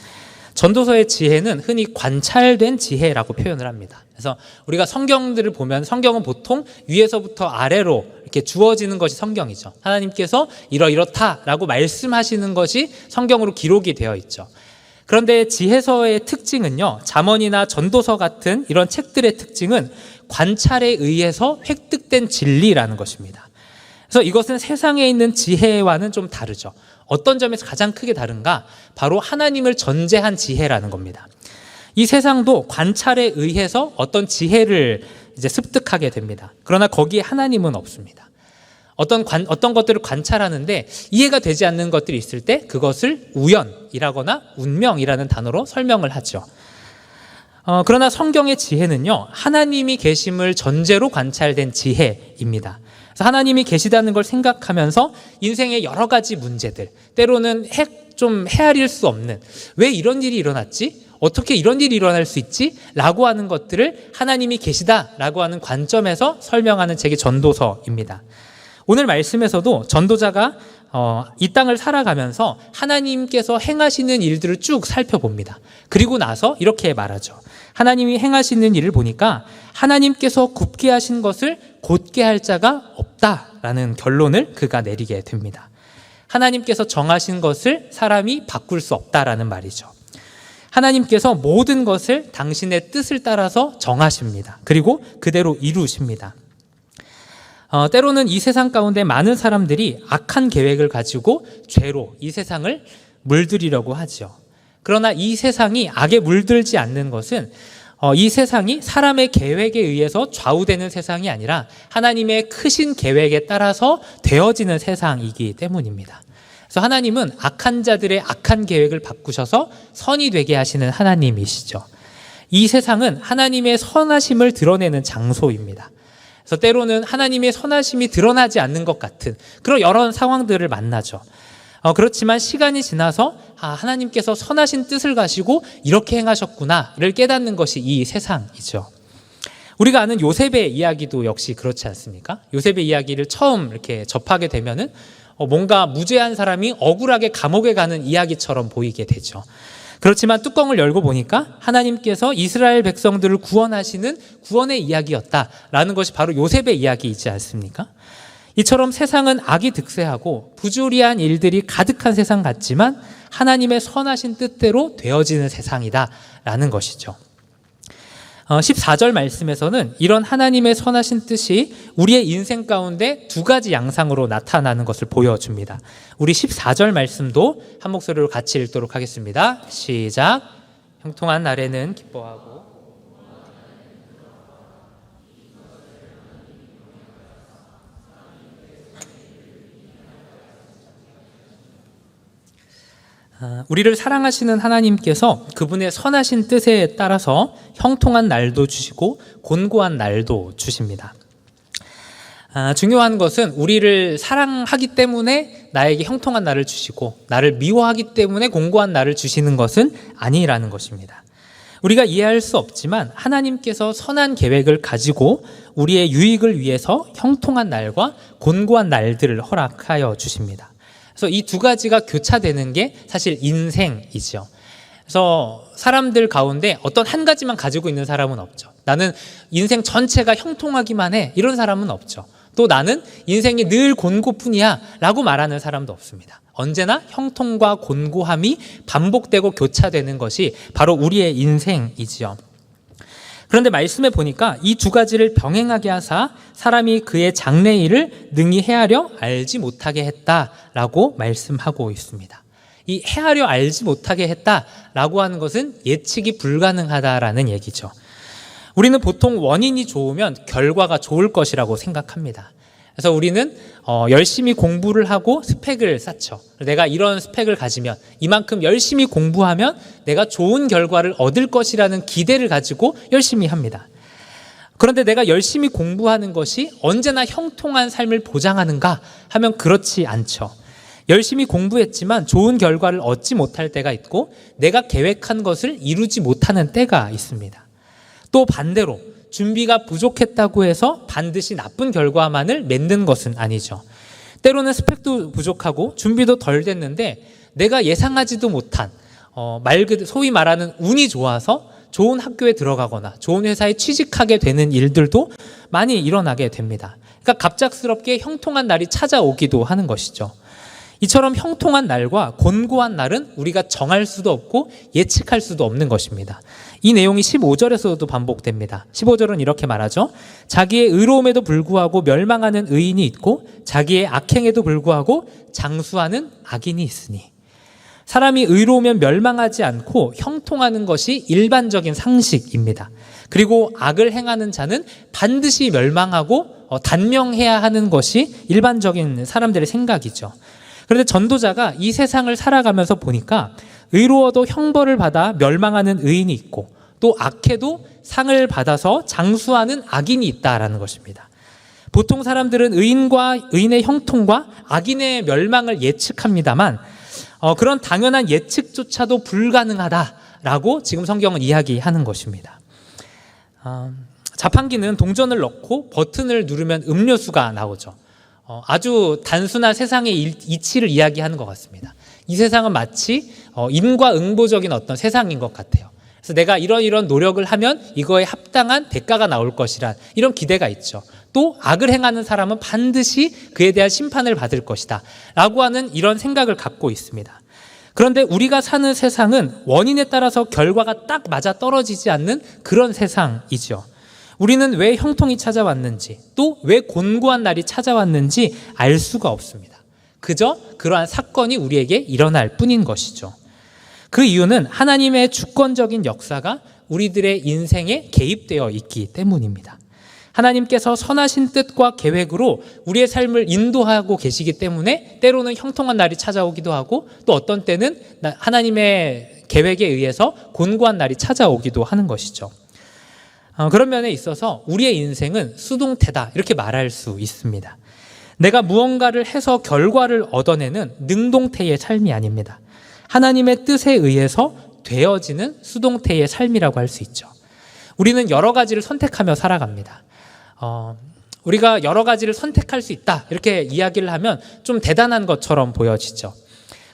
전도서의 지혜는 흔히 관찰된 지혜라고 표현을 합니다. 그래서 우리가 성경들을 보면 성경은 보통 위에서부터 아래로 이렇게 주어지는 것이 성경이죠. 하나님께서 이렇다라고 말씀하시는 것이 성경으로 기록이 되어 있죠. 그런데 지혜서의 특징은요, 잠언이나 전도서 같은 이런 책들의 특징은 관찰에 의해서 획득된 진리라는 것입니다. 그래서 이것은 세상에 있는 지혜와는 좀 다르죠. 어떤 점에서 가장 크게 다른가? 바로 하나님을 전제한 지혜라는 겁니다. 이 세상도 관찰에 의해서 어떤 지혜를 이제 습득하게 됩니다. 그러나 거기에 하나님은 없습니다. 어떤 것들을 관찰하는데 이해가 되지 않는 것들이 있을 때 그것을 우연이라거나 운명이라는 단어로 설명을 하죠. 그러나 성경의 지혜는요, 하나님이 계심을 전제로 관찰된 지혜입니다. 그래서 하나님이 계시다는 걸 생각하면서 인생의 여러 가지 문제들, 때로는 좀 헤아릴 수 없는, 왜 이런 일이 일어났지? 어떻게 이런 일이 일어날 수 있지? 라고 하는 것들을 하나님이 계시다라고 하는 관점에서 설명하는 책이 전도서입니다. 오늘 말씀에서도 전도자가 이 땅을 살아가면서 하나님께서 행하시는 일들을 쭉 살펴봅니다. 그리고 나서 이렇게 말하죠. 하나님이 행하시는 일을 보니까 하나님께서 굽게 하신 것을 곧게 할 자가 없다라는 결론을 그가 내리게 됩니다. 하나님께서 정하신 것을 사람이 바꿀 수 없다라는 말이죠. 하나님께서 모든 것을 당신의 뜻을 따라서 정하십니다. 그리고 그대로 이루십니다. 때로는 이 세상 가운데 많은 사람들이 악한 계획을 가지고 죄로 이 세상을 물들이려고 하죠. 그러나 이 세상이 악에 물들지 않는 것은 이 세상이 사람의 계획에 의해서 좌우되는 세상이 아니라 하나님의 크신 계획에 따라서 되어지는 세상이기 때문입니다. 그래서 하나님은 악한 자들의 악한 계획을 바꾸셔서 선이 되게 하시는 하나님이시죠. 이 세상은 하나님의 선하심을 드러내는 장소입니다. 그래서 때로는 하나님의 선하심이 드러나지 않는 것 같은 그런 여러 상황들을 만나죠. 그렇지만 시간이 지나서 하나님께서 선하신 뜻을 가지고 이렇게 행하셨구나를 깨닫는 것이 이 세상이죠. 우리가 아는 요셉의 이야기도 역시 그렇지 않습니까? 요셉의 이야기를 처음 이렇게 접하게 되면은 뭔가 무죄한 사람이 억울하게 감옥에 가는 이야기처럼 보이게 되죠. 그렇지만 뚜껑을 열고 보니까 하나님께서 이스라엘 백성들을 구원하시는 구원의 이야기였다라는 것이 바로 요셉의 이야기이지 않습니까? 이처럼 세상은 악이 득세하고 부조리한 일들이 가득한 세상 같지만 하나님의 선하신 뜻대로 되어지는 세상이다라는 것이죠. 14절 말씀에서는 이런 하나님의 선하신 뜻이 우리의 인생 가운데 두 가지 양상으로 나타나는 것을 보여줍니다. 우리 14절 말씀도 한 목소리로 같이 읽도록 하겠습니다. 시작. 형통한 날에는 기뻐하고 우리를 사랑하시는 하나님께서 그분의 선하신 뜻에 따라서 형통한 날도 주시고 곤고한 날도 주십니다. 중요한 것은 우리를 사랑하기 때문에 나에게 형통한 날을 주시고 나를 미워하기 때문에 곤고한 날을 주시는 것은 아니라는 것입니다. 우리가 이해할 수 없지만 하나님께서 선한 계획을 가지고 우리의 유익을 위해서 형통한 날과 곤고한 날들을 허락하여 주십니다. 그래서 이 두 가지가 교차되는 게 사실 인생이죠. 그래서 사람들 가운데 어떤 한 가지만 가지고 있는 사람은 없죠. 나는 인생 전체가 형통하기만 해, 이런 사람은 없죠. 또 나는 인생이 늘 곤고뿐이야 라고 말하는 사람도 없습니다. 언제나 형통과 곤고함이 반복되고 교차되는 것이 바로 우리의 인생이지요. 그런데 말씀에 보니까 이 두 가지를 병행하게 하사 사람이 그의 장래일을 능히 헤아려 알지 못하게 했다라고 말씀하고 있습니다. 이 헤아려 알지 못하게 했다라고 하는 것은 예측이 불가능하다라는 얘기죠. 우리는 보통 원인이 좋으면 결과가 좋을 것이라고 생각합니다. 그래서 우리는 열심히 공부를 하고 스펙을 쌓죠. 내가 이런 스펙을 가지면 이만큼 열심히 공부하면 내가 좋은 결과를 얻을 것이라는 기대를 가지고 열심히 합니다. 그런데 내가 열심히 공부하는 것이 언제나 형통한 삶을 보장하는가 하면 그렇지 않죠. 열심히 공부했지만 좋은 결과를 얻지 못할 때가 있고 내가 계획한 것을 이루지 못하는 때가 있습니다. 또 반대로 준비가 부족했다고 해서 반드시 나쁜 결과만을 맺는 것은 아니죠. 때로는 스펙도 부족하고 준비도 덜 됐는데 내가 예상하지도 못한 소위 말하는 운이 좋아서 좋은 학교에 들어가거나 좋은 회사에 취직하게 되는 일들도 많이 일어나게 됩니다. 그러니까 갑작스럽게 형통한 날이 찾아오기도 하는 것이죠. 이처럼 형통한 날과 곤고한 날은 우리가 정할 수도 없고 예측할 수도 없는 것입니다. 이 내용이 15절에서도 반복됩니다. 15절은 이렇게 말하죠. 자기의 의로움에도 불구하고 멸망하는 의인이 있고 자기의 악행에도 불구하고 장수하는 악인이 있으니. 사람이 의로우면 멸망하지 않고 형통하는 것이 일반적인 상식입니다. 그리고 악을 행하는 자는 반드시 멸망하고 단명해야 하는 것이 일반적인 사람들의 생각이죠. 그런데 전도자가 이 세상을 살아가면서 보니까 의로워도 형벌을 받아 멸망하는 의인이 있고 또 악해도 상을 받아서 장수하는 악인이 있다라는 것입니다. 보통 사람들은 의인의 형통과 악인의 멸망을 예측합니다만 그런 당연한 예측조차도 불가능하다라고 지금 성경은 이야기하는 것입니다. 자판기는 동전을 넣고 버튼을 누르면 음료수가 나오죠. 아주 단순한 세상의 이치를 이야기하는 것 같습니다. 이 세상은 마치 인과응보적인 어떤 세상인 것 같아요. 그래서 내가 이런 노력을 하면 이거에 합당한 대가가 나올 것이란 이런 기대가 있죠. 또 악을 행하는 사람은 반드시 그에 대한 심판을 받을 것이다 라고 하는 이런 생각을 갖고 있습니다. 그런데 우리가 사는 세상은 원인에 따라서 결과가 딱 맞아 떨어지지 않는 그런 세상이죠. 우리는 왜 형통이 찾아왔는지 또 왜 곤고한 날이 찾아왔는지 알 수가 없습니다. 그저 그러한 사건이 우리에게 일어날 뿐인 것이죠. 그 이유는 하나님의 주권적인 역사가 우리들의 인생에 개입되어 있기 때문입니다. 하나님께서 선하신 뜻과 계획으로 우리의 삶을 인도하고 계시기 때문에 때로는 형통한 날이 찾아오기도 하고 또 어떤 때는 하나님의 계획에 의해서 곤고한 날이 찾아오기도 하는 것이죠. 그런 면에 있어서 우리의 인생은 수동태다 이렇게 말할 수 있습니다. 내가 무언가를 해서 결과를 얻어내는 능동태의 삶이 아닙니다. 하나님의 뜻에 의해서 되어지는 수동태의 삶이라고 할 수 있죠. 우리는 여러 가지를 선택하며 살아갑니다. 우리가 여러 가지를 선택할 수 있다 이렇게 이야기를 하면 좀 대단한 것처럼 보여지죠.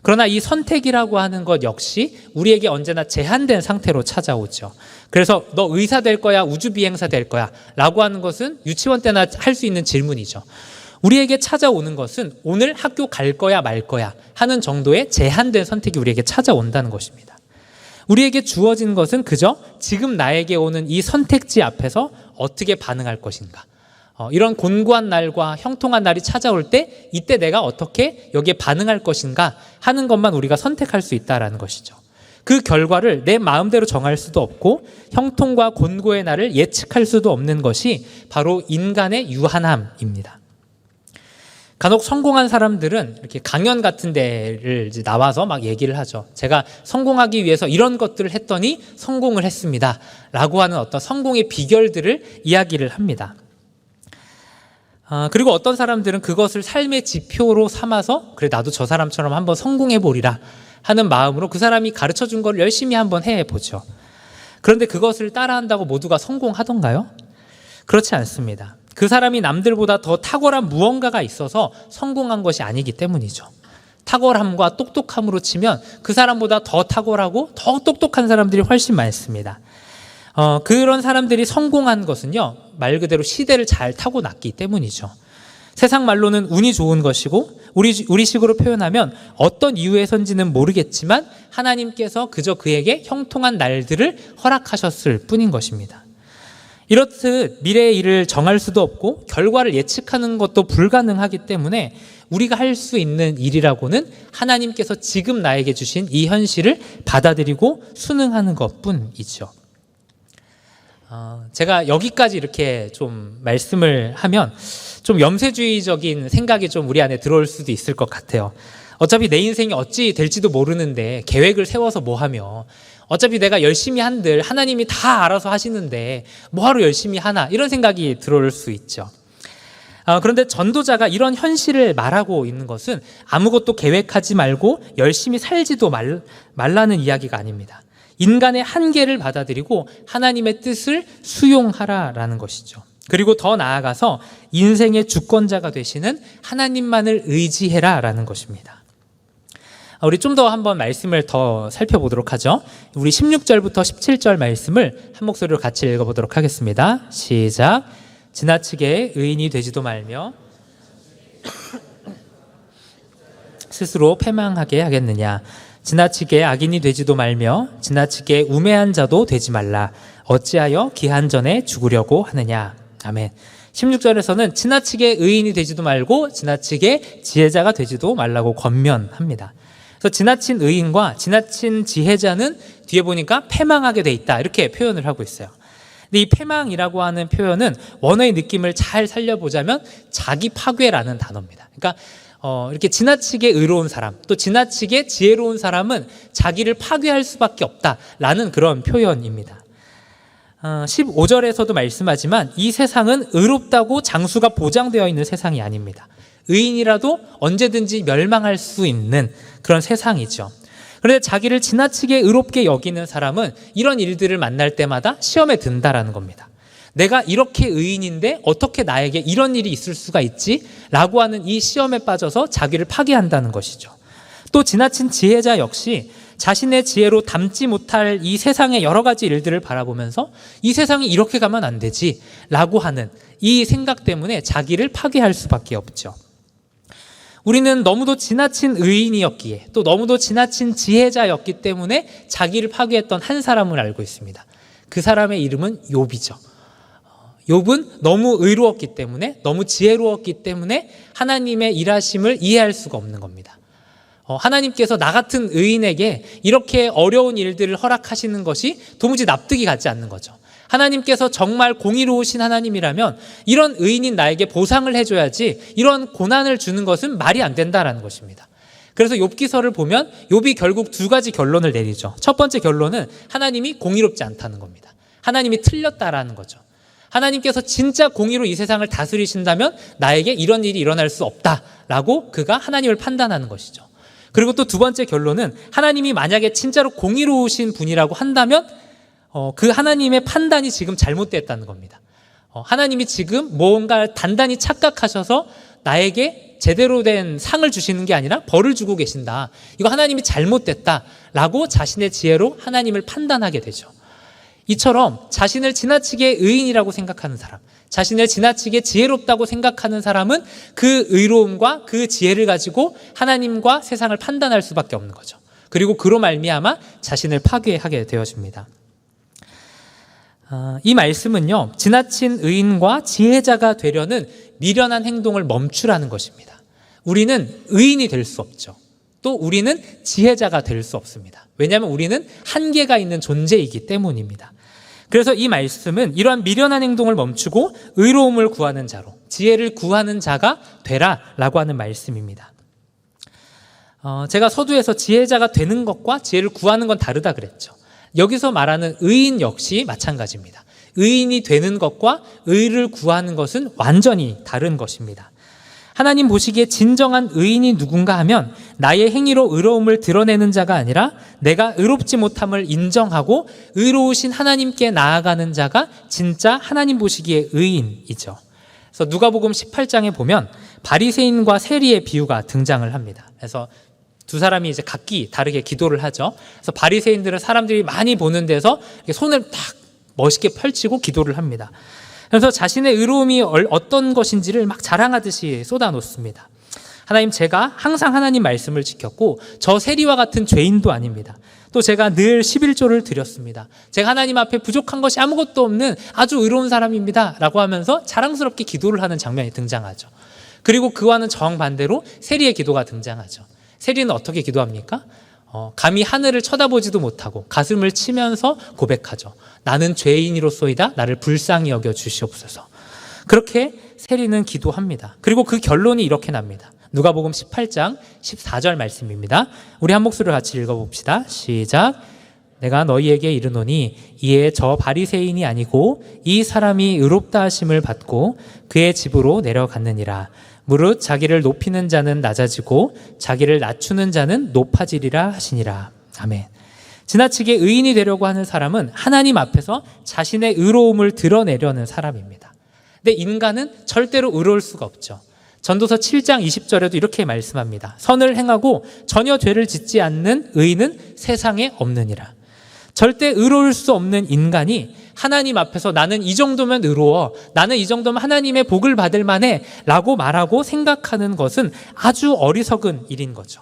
그러나 이 선택이라고 하는 것 역시 우리에게 언제나 제한된 상태로 찾아오죠. 그래서 너 의사 될 거야, 우주비행사 될 거야 라고 하는 것은 유치원 때나 할 수 있는 질문이죠. 우리에게 찾아오는 것은 오늘 학교 갈 거야 말 거야 하는 정도의 제한된 선택이 우리에게 찾아온다는 것입니다. 우리에게 주어진 것은 그저 지금 나에게 오는 이 선택지 앞에서 어떻게 반응할 것인가. 이런 곤고한 날과 형통한 날이 찾아올 때 이때 내가 어떻게 여기에 반응할 것인가 하는 것만 우리가 선택할 수 있다는 것이죠. 그 결과를 내 마음대로 정할 수도 없고 형통과 곤고의 날을 예측할 수도 없는 것이 바로 인간의 유한함입니다. 간혹 성공한 사람들은 이렇게 강연 같은 데를 이제 나와서 막 얘기를 하죠. 제가 성공하기 위해서 이런 것들을 했더니 성공을 했습니다 라고 하는 어떤 성공의 비결들을 이야기를 합니다. 그리고 어떤 사람들은 그것을 삶의 지표로 삼아서 그래 나도 저 사람처럼 한번 성공해 보리라 하는 마음으로 그 사람이 가르쳐 준 걸 열심히 한번 해보죠. 그런데 그것을 따라한다고 모두가 성공하던가요? 그렇지 않습니다. 그 사람이 남들보다 더 탁월한 무언가가 있어서 성공한 것이 아니기 때문이죠. 탁월함과 똑똑함으로 치면 그 사람보다 더 탁월하고 더 똑똑한 사람들이 훨씬 많습니다. 그런 사람들이 성공한 것은요, 말 그대로 시대를 잘 타고났기 때문이죠. 세상 말로는 운이 좋은 것이고 우리식으로 표현하면 어떤 이유에선지는 모르겠지만 하나님께서 그저 그에게 형통한 날들을 허락하셨을 뿐인 것입니다. 이렇듯 미래의 일을 정할 수도 없고 결과를 예측하는 것도 불가능하기 때문에 우리가 할 수 있는 일이라고는 하나님께서 지금 나에게 주신 이 현실을 받아들이고 순응하는 것뿐이죠. 제가 여기까지 이렇게 좀 말씀을 하면 좀 염세주의적인 생각이 좀 우리 안에 들어올 수도 있을 것 같아요. 어차피 내 인생이 어찌 될지도 모르는데 계획을 세워서 뭐 하며 어차피 내가 열심히 한들 하나님이 다 알아서 하시는데 뭐하러 열심히 하나, 이런 생각이 들어올 수 있죠. 그런데 전도자가 이런 현실을 말하고 있는 것은 아무것도 계획하지 말고 열심히 살지도 말라는 이야기가 아닙니다. 인간의 한계를 받아들이고 하나님의 뜻을 수용하라라는 것이죠. 그리고 더 나아가서 인생의 주권자가 되시는 하나님만을 의지해라라는 것입니다. 우리 좀 더 한번 말씀을 더 살펴보도록 하죠. 우리 16절부터 17절 말씀을 한 목소리로 같이 읽어보도록 하겠습니다. 시작. 지나치게 의인이 되지도 말며 스스로 패망하게 하겠느냐. 지나치게 악인이 되지도 말며 지나치게 우매한 자도 되지 말라. 어찌하여 기한 전에 죽으려고 하느냐. 아멘. 16절에서는 지나치게 의인이 되지도 말고 지나치게 지혜자가 되지도 말라고 권면합니다. 그래서 지나친 의인과 지나친 지혜자는 뒤에 보니까 패망하게 돼 있다, 이렇게 표현을 하고 있어요. 근데 이 패망이라고 하는 표현은 원어의 느낌을 잘 살려보자면 자기 파괴라는 단어입니다. 그러니까 이렇게 지나치게 의로운 사람, 또 지나치게 지혜로운 사람은 자기를 파괴할 수밖에 없다라는 그런 표현입니다. 15절에서도 말씀하지만 이 세상은 의롭다고 장수가 보장되어 있는 세상이 아닙니다. 의인이라도 언제든지 멸망할 수 있는 그런 세상이죠. 그런데 자기를 지나치게 의롭게 여기는 사람은 이런 일들을 만날 때마다 시험에 든다라는 겁니다. 내가 이렇게 의인인데 어떻게 나에게 이런 일이 있을 수가 있지? 라고 하는 이 시험에 빠져서 자기를 파괴한다는 것이죠. 또 지나친 지혜자 역시 자신의 지혜로 담지 못할 이 세상의 여러 가지 일들을 바라보면서 이 세상이 이렇게 가면 안 되지 라고 하는 이 생각 때문에 자기를 파괴할 수밖에 없죠. 우리는 너무도 지나친 의인이었기에 또 너무도 지나친 지혜자였기 때문에 자기를 파괴했던 한 사람을 알고 있습니다. 그 사람의 이름은 욥이죠. 욥은 너무 의로웠기 때문에, 너무 지혜로웠기 때문에 하나님의 일하심을 이해할 수가 없는 겁니다. 하나님께서 나 같은 의인에게 이렇게 어려운 일들을 허락하시는 것이 도무지 납득이 가지 않는 거죠. 하나님께서 정말 공의로우신 하나님이라면 이런 의인인 나에게 보상을 해줘야지 이런 고난을 주는 것은 말이 안 된다라는 것입니다. 그래서 욥기서를 보면 욥이 결국 두 가지 결론을 내리죠. 첫 번째 결론은 하나님이 공의롭지 않다는 겁니다. 하나님이 틀렸다라는 거죠. 하나님께서 진짜 공의로 이 세상을 다스리신다면 나에게 이런 일이 일어날 수 없다라고 그가 하나님을 판단하는 것이죠. 그리고 또 두 번째 결론은 하나님이 만약에 진짜로 공의로우신 분이라고 한다면 그 하나님의 판단이 지금 잘못됐다는 겁니다. 하나님이 지금 뭔가 단단히 착각하셔서 나에게 제대로 된 상을 주시는 게 아니라 벌을 주고 계신다. 이거 하나님이 잘못됐다라고 자신의 지혜로 하나님을 판단하게 되죠. 이처럼 자신을 지나치게 의인이라고 생각하는 사람, 자신을 지나치게 지혜롭다고 생각하는 사람은 그 의로움과 그 지혜를 가지고 하나님과 세상을 판단할 수밖에 없는 거죠. 그리고 그로 말미암아 자신을 파괴하게 되어집니다. 이 말씀은요, 지나친 의인과 지혜자가 되려는 미련한 행동을 멈추라는 것입니다. 우리는 의인이 될 수 없죠. 또 우리는 지혜자가 될 수 없습니다. 왜냐하면 우리는 한계가 있는 존재이기 때문입니다. 그래서 이 말씀은 이러한 미련한 행동을 멈추고 의로움을 구하는 자로, 지혜를 구하는 자가 되라라고 하는 말씀입니다. 제가 서두에서 지혜자가 되는 것과 지혜를 구하는 건 다르다 그랬죠. 여기서 말하는 의인 역시 마찬가지입니다. 의인이 되는 것과 의를 구하는 것은 완전히 다른 것입니다. 하나님 보시기에 진정한 의인이 누군가 하면 나의 행위로 의로움을 드러내는 자가 아니라 내가 의롭지 못함을 인정하고 의로우신 하나님께 나아가는 자가 진짜 하나님 보시기에 의인이죠. 그래서 누가복음 18장에 보면 바리새인과 세리의 비유가 등장을 합니다. 그래서 두 사람이 이제 각기 다르게 기도를 하죠. 그래서 바리새인들은 사람들이 많이 보는 데서 손을 딱 멋있게 펼치고 기도를 합니다. 그래서 자신의 의로움이 어떤 것인지를 막 자랑하듯이 쏟아놓습니다. 하나님, 제가 항상 하나님 말씀을 지켰고 저 세리와 같은 죄인도 아닙니다. 또 제가 늘 11조를 드렸습니다. 제가 하나님 앞에 부족한 것이 아무것도 없는 아주 의로운 사람입니다 라고 하면서 자랑스럽게 기도를 하는 장면이 등장하죠. 그리고 그와는 정반대로 세리의 기도가 등장하죠. 세리는 어떻게 기도합니까? 감히 하늘을 쳐다보지도 못하고 가슴을 치면서 고백하죠. 나는 죄인이로소이다. 나를 불쌍히 여겨 주시옵소서. 그렇게 세리는 기도합니다. 그리고 그 결론이 이렇게 납니다. 누가복음 18장 14절 말씀입니다. 우리 한 목소리로 같이 읽어봅시다. 시작. 내가 너희에게 이르노니 이에 저 바리새인이 아니고 이 사람이 의롭다 하심을 받고 그의 집으로 내려갔느니라. 무릇 자기를 높이는 자는 낮아지고 자기를 낮추는 자는 높아지리라 하시니라. 아멘. 지나치게 의인이 되려고 하는 사람은 하나님 앞에서 자신의 의로움을 드러내려는 사람입니다. 근데 인간은 절대로 의로울 수가 없죠. 전도서 7장 20절에도 이렇게 말씀합니다. 선을 행하고 전혀 죄를 짓지 않는 의인은 세상에 없느니라. 절대 의로울 수 없는 인간이 하나님 앞에서 나는 이 정도면 의로워, 나는 이 정도면 하나님의 복을 받을 만해 라고 말하고 생각하는 것은 아주 어리석은 일인 거죠.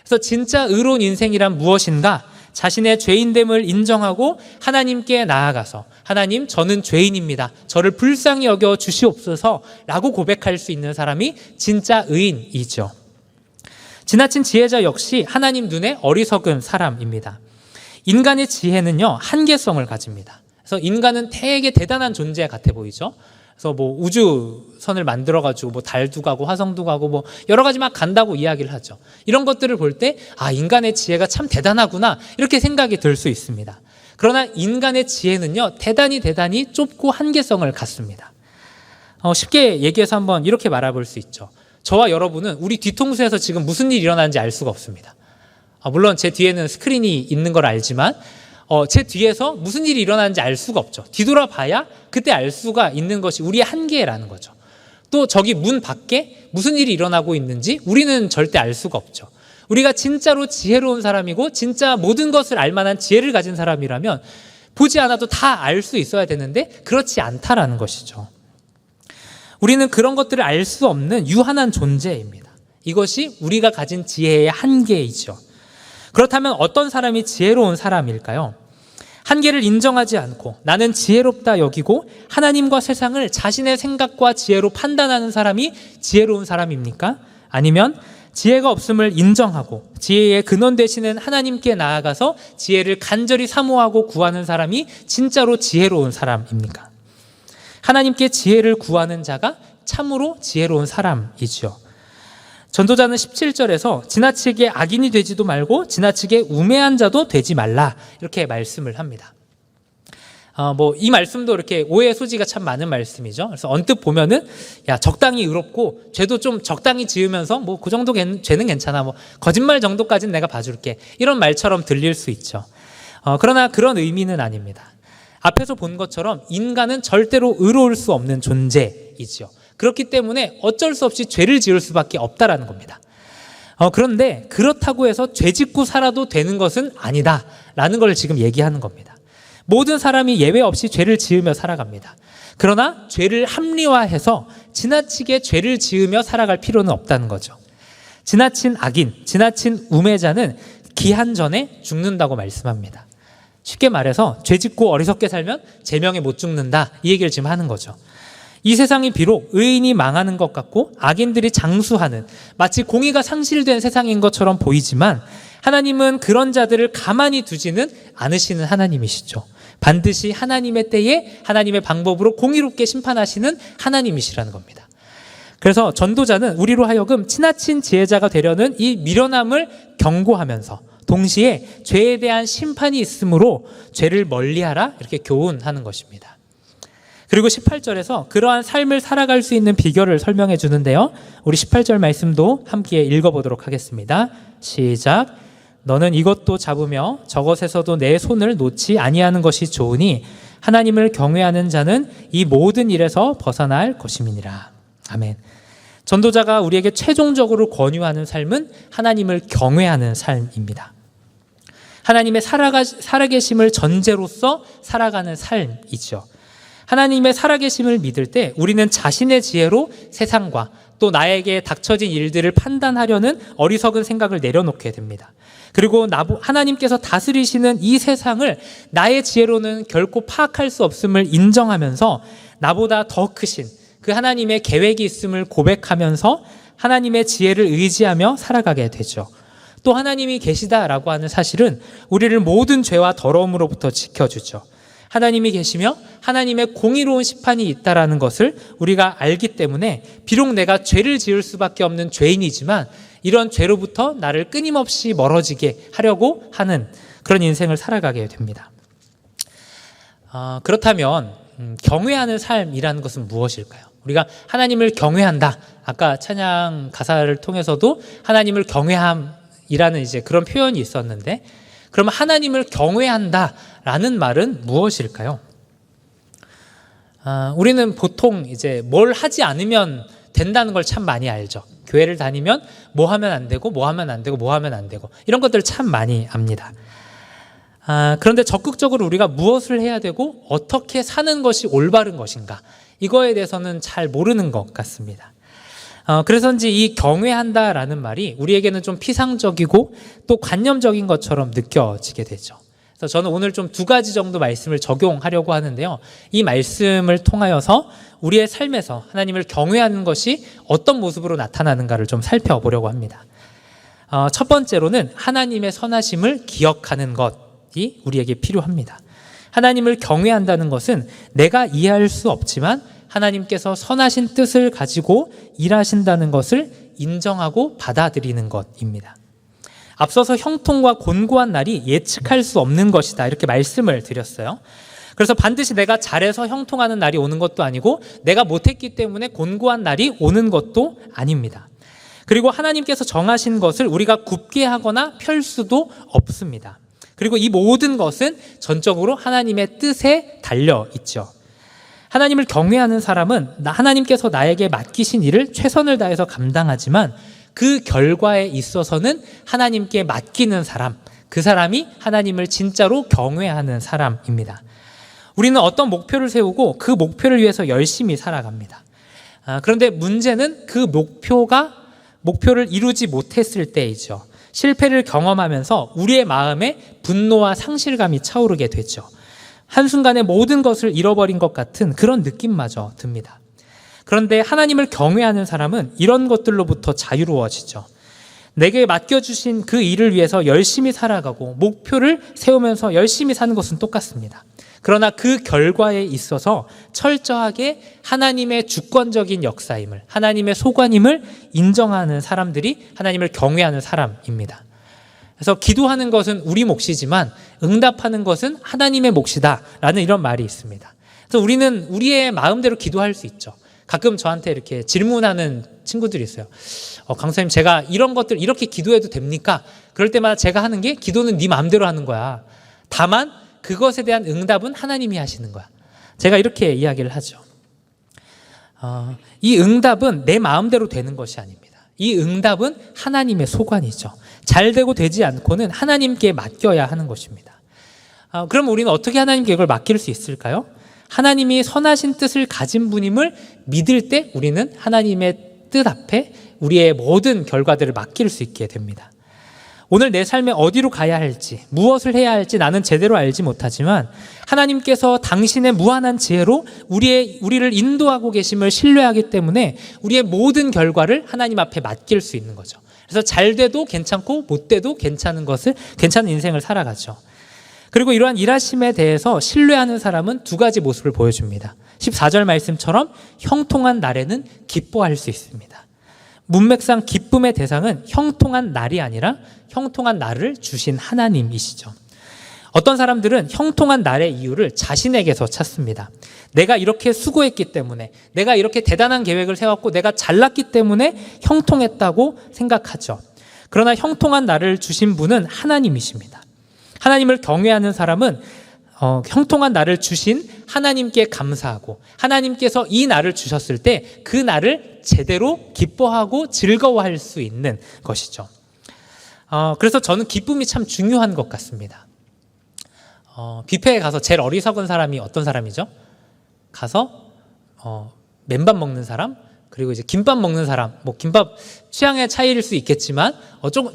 그래서 진짜 의로운 인생이란 무엇인가? 자신의 죄인됨을 인정하고 하나님께 나아가서 하나님, 저는 죄인입니다. 저를 불쌍히 여겨 주시옵소서 라고 고백할 수 있는 사람이 진짜 의인이죠. 지나친 지혜자 역시 하나님 눈에 어리석은 사람입니다. 인간의 지혜는요, 한계성을 가집니다. 그래서 인간은 되게 대단한 존재 같아 보이죠. 그래서 뭐 우주선을 만들어가지고 뭐 달도 가고 화성도 가고 뭐 여러 가지 막 간다고 이야기를 하죠. 이런 것들을 볼 때 인간의 지혜가 참 대단하구나 이렇게 생각이 들 수 있습니다. 그러나 인간의 지혜는요, 대단히 좁고 한계성을 갖습니다. 쉽게 얘기해서 한번 이렇게 말해볼 수 있죠. 저와 여러분은 우리 뒤통수에서 지금 무슨 일이 일어나는지 알 수가 없습니다. 물론 제 뒤에는 스크린이 있는 걸 알지만 제 뒤에서 무슨 일이 일어나는지 알 수가 없죠. 뒤돌아봐야 그때 알 수가 있는 것이 우리의 한계라는 거죠. 또 저기 문 밖에 무슨 일이 일어나고 있는지 우리는 절대 알 수가 없죠. 우리가 진짜로 지혜로운 사람이고 진짜 모든 것을 알 만한 지혜를 가진 사람이라면 보지 않아도 다 알 수 있어야 되는데 그렇지 않다라는 것이죠. 우리는 그런 것들을 알 수 없는 유한한 존재입니다. 이것이 우리가 가진 지혜의 한계이죠. 그렇다면 어떤 사람이 지혜로운 사람일까요? 한계를 인정하지 않고 나는 지혜롭다 여기고 하나님과 세상을 자신의 생각과 지혜로 판단하는 사람이 지혜로운 사람입니까? 아니면 지혜가 없음을 인정하고 지혜의 근원 되시는 하나님께 나아가서 지혜를 간절히 사모하고 구하는 사람이 진짜로 지혜로운 사람입니까? 하나님께 지혜를 구하는 자가 참으로 지혜로운 사람이죠. 전도자는 17절에서 지나치게 악인이 되지도 말고 지나치게 우매한 자도 되지 말라 이렇게 말씀을 합니다. 이 말씀도 이렇게 오해의 소지가 참 많은 말씀이죠. 그래서 언뜻 보면은 적당히 의롭고 죄도 좀 적당히 지으면서 그 정도 죄는 괜찮아, 거짓말 정도까지는 내가 봐줄게, 이런 말처럼 들릴 수 있죠. 그러나 그런 의미는 아닙니다. 앞에서 본 것처럼 인간은 절대로 의로울 수 없는 존재이죠. 그렇기 때문에 어쩔 수 없이 죄를 지을 수밖에 없다라는 겁니다. 그런데 그렇다고 해서 죄 짓고 살아도 되는 것은 아니다라는 걸 지금 얘기하는 겁니다. 모든 사람이 예외 없이 죄를 지으며 살아갑니다. 그러나 죄를 합리화해서 지나치게 죄를 지으며 살아갈 필요는 없다는 거죠. 지나친 악인, 지나친 우매자는 기한 전에 죽는다고 말씀합니다. 쉽게 말해서 죄 짓고 어리석게 살면 제명에 못 죽는다, 이 얘기를 지금 하는 거죠. 이 세상이 비록 의인이 망하는 것 같고 악인들이 장수하는 마치 공의가 상실된 세상인 것처럼 보이지만 하나님은 그런 자들을 가만히 두지는 않으시는 하나님이시죠. 반드시 하나님의 때에 하나님의 방법으로 공의롭게 심판하시는 하나님이시라는 겁니다. 그래서 전도자는 우리로 하여금 지나친 지혜자가 되려는 이 미련함을 경고하면서 동시에 죄에 대한 심판이 있으므로 죄를 멀리하라 이렇게 교훈하는 것입니다. 그리고 18절에서 그러한 삶을 살아갈 수 있는 비결을 설명해 주는데요. 우리 18절 말씀도 함께 읽어보도록 하겠습니다. 시작. 너는 이것도 잡으며 저것에서도 내 손을 놓지 아니하는 것이 좋으니 하나님을 경외하는 자는 이 모든 일에서 벗어날 것임이니라. 아멘. 전도자가 우리에게 최종적으로 권유하는 삶은 하나님을 경외하는 삶입니다. 하나님의 살아계심을 전제로서 살아가는 삶이죠. 하나님의 살아계심을 믿을 때 우리는 자신의 지혜로 세상과 또 나에게 닥쳐진 일들을 판단하려는 어리석은 생각을 내려놓게 됩니다. 그리고 하나님께서 다스리시는 이 세상을 나의 지혜로는 결코 파악할 수 없음을 인정하면서 나보다 더 크신 그 하나님의 계획이 있음을 고백하면서 하나님의 지혜를 의지하며 살아가게 되죠. 또 하나님이 계시다라고 하는 사실은 우리를 모든 죄와 더러움으로부터 지켜주죠. 하나님이 계시며 하나님의 공의로운 심판이 있다라는 것을 우리가 알기 때문에 비록 내가 죄를 지을 수밖에 없는 죄인이지만 이런 죄로부터 나를 끊임없이 멀어지게 하려고 하는 그런 인생을 살아가게 됩니다. 그렇다면 경외하는 삶이라는 것은 무엇일까요? 우리가 하나님을 경외한다. 아까 찬양 가사를 통해서도 하나님을 경외함이라는 이제 그런 표현이 있었는데, 그러면 하나님을 경외한다라는 말은 무엇일까요? 우리는 보통 이제 뭘 하지 않으면 된다는 걸 참 많이 알죠. 교회를 다니면 뭐 하면 안 되고, 뭐 하면 안 되고, 뭐 하면 안 되고, 이런 것들을 참 많이 압니다. 그런데 적극적으로 우리가 무엇을 해야 되고 어떻게 사는 것이 올바른 것인가, 이거에 대해서는 잘 모르는 것 같습니다. 그래서인지 이 경외한다라는 말이 우리에게는 좀 피상적이고 또 관념적인 것처럼 느껴지게 되죠. 그래서 저는 오늘 좀 2가지 정도 말씀을 적용하려고 하는데요. 이 말씀을 통하여서 우리의 삶에서 하나님을 경외하는 것이 어떤 모습으로 나타나는가를 좀 살펴보려고 합니다. 첫 번째로는 하나님의 선하심을 기억하는 것이 우리에게 필요합니다. 하나님을 경외한다는 것은 내가 이해할 수 없지만 하나님께서 선하신 뜻을 가지고 일하신다는 것을 인정하고 받아들이는 것입니다. 앞서서 형통과 곤고한 날이 예측할 수 없는 것이다, 이렇게 말씀을 드렸어요. 그래서 반드시 내가 잘해서 형통하는 날이 오는 것도 아니고 내가 못했기 때문에 곤고한 날이 오는 것도 아닙니다. 그리고 하나님께서 정하신 것을 우리가 굽게 하거나 펼 수도 없습니다. 그리고 이 모든 것은 전적으로 하나님의 뜻에 달려 있죠. 하나님을 경외하는 사람은 하나님께서 나에게 맡기신 일을 최선을 다해서 감당하지만 그 결과에 있어서는 하나님께 맡기는 사람, 그 사람이 하나님을 진짜로 경외하는 사람입니다. 우리는 어떤 목표를 세우고 그 목표를 위해서 열심히 살아갑니다. 그런데 문제는 그 목표를 이루지 못했을 때이죠. 실패를 경험하면서 우리의 마음에 분노와 상실감이 차오르게 되죠. 한순간에 모든 것을 잃어버린 것 같은 그런 느낌마저 듭니다. 그런데 하나님을 경외하는 사람은 이런 것들로부터 자유로워지죠. 내게 맡겨주신 그 일을 위해서 열심히 살아가고 목표를 세우면서 열심히 사는 것은 똑같습니다. 그러나 그 결과에 있어서 철저하게 하나님의 주권적인 역사임을, 하나님의 소관임을 인정하는 사람들이 하나님을 경외하는 사람입니다. 그래서 기도하는 것은 우리 몫이지만 응답하는 것은 하나님의 몫이다라는 이런 말이 있습니다. 그래서 우리는 우리의 마음대로 기도할 수 있죠. 가끔 저한테 이렇게 질문하는 친구들이 있어요. 강사님, 제가 이런 것들 이렇게 기도해도 됩니까? 그럴 때마다 제가 하는 게, 기도는 네 마음대로 하는 거야. 다만 그것에 대한 응답은 하나님이 하시는 거야. 제가 이렇게 이야기를 하죠. 이 응답은 내 마음대로 되는 것이 아닙니다. 이 응답은 하나님의 소관이죠. 잘 되고 되지 않고는 하나님께 맡겨야 하는 것입니다. 그럼 우리는 어떻게 하나님께 이걸 맡길 수 있을까요? 하나님이 선하신 뜻을 가진 분임을 믿을 때 우리는 하나님의 뜻 앞에 우리의 모든 결과들을 맡길 수 있게 됩니다. 오늘 내 삶에 어디로 가야 할지, 무엇을 해야 할지 나는 제대로 알지 못하지만 하나님께서 당신의 무한한 지혜로 우리를 인도하고 계심을 신뢰하기 때문에 우리의 모든 결과를 하나님 앞에 맡길 수 있는 거죠. 그래서 잘 돼도 괜찮고 못 돼도 괜찮은 인생을 살아가죠. 그리고 이러한 일하심에 대해서 신뢰하는 사람은 2가지 모습을 보여줍니다. 14절 말씀처럼 형통한 날에는 기뻐할 수 있습니다. 문맥상 기쁨의 대상은 형통한 날이 아니라 형통한 날을 주신 하나님이시죠. 어떤 사람들은 형통한 날의 이유를 자신에게서 찾습니다. 내가 이렇게 수고했기 때문에, 내가 이렇게 대단한 계획을 세웠고 내가 잘났기 때문에 형통했다고 생각하죠. 그러나 형통한 날을 주신 분은 하나님이십니다. 하나님을 경외하는 사람은 형통한 날을 주신 하나님께 감사하고, 하나님께서 이 날을 주셨을 때 그 날을 제대로 기뻐하고 즐거워할 수 있는 것이죠. 그래서 저는 기쁨이 참 중요한 것 같습니다. 뷔페에 가서 제일 어리석은 사람이 어떤 사람이죠? 가서 맨밥 먹는 사람, 그리고 이제 김밥 먹는 사람. 뭐 김밥 취향의 차이일 수 있겠지만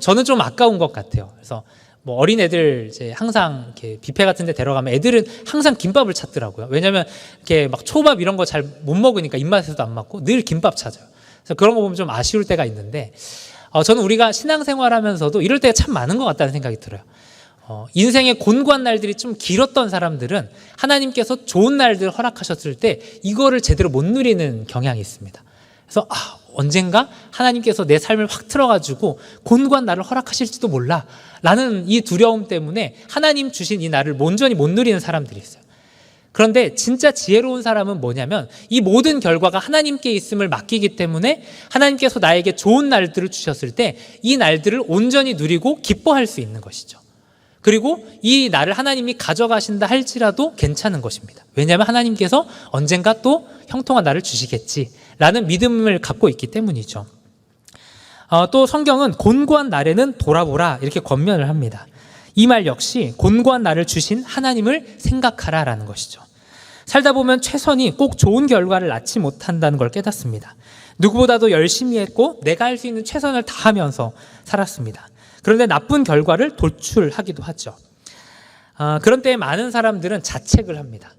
저는 좀 아까운 것 같아요. 그래서 뭐 어린 애들 이제 항상 이렇게 뷔페 같은 데 데려가면 애들은 항상 김밥을 찾더라고요. 왜냐면 이렇게 막 초밥 이런 거 잘 못 먹으니까 입맛에도 안 맞고 늘 김밥 찾아요. 그래서 그런 거 보면 좀 아쉬울 때가 있는데, 저는 우리가 신앙생활 하면서도 이럴 때가 참 많은 것 같다는 생각이 들어요. 인생의 곤고한 날들이 좀 길었던 사람들은 하나님께서 좋은 날들 허락하셨을 때 이거를 제대로 못 누리는 경향이 있습니다. 그래서 언젠가 하나님께서 내 삶을 확 틀어가지고 곤고한 날을 허락하실지도 몰라 라는 이 두려움 때문에 하나님 주신 이 날을 온전히 못 누리는 사람들이 있어요. 그런데 진짜 지혜로운 사람은 뭐냐면 이 모든 결과가 하나님께 있음을 맡기기 때문에 하나님께서 나에게 좋은 날들을 주셨을 때 이 날들을 온전히 누리고 기뻐할 수 있는 것이죠. 그리고 이 날을 하나님이 가져가신다 할지라도 괜찮은 것입니다. 왜냐하면 하나님께서 언젠가 또 형통한 날을 주시겠지라는 믿음을 갖고 있기 때문이죠. 또 성경은 곤고한 날에는 돌아보라 이렇게 권면을 합니다. 이 말 역시 곤고한 날을 주신 하나님을 생각하라라는 것이죠. 살다 보면 최선이 꼭 좋은 결과를 낳지 못한다는 걸 깨닫습니다. 누구보다도 열심히 했고 내가 할 수 있는 최선을 다하면서 살았습니다. 그런데 나쁜 결과를 도출하기도 하죠. 그런 때에 많은 사람들은 자책을 합니다.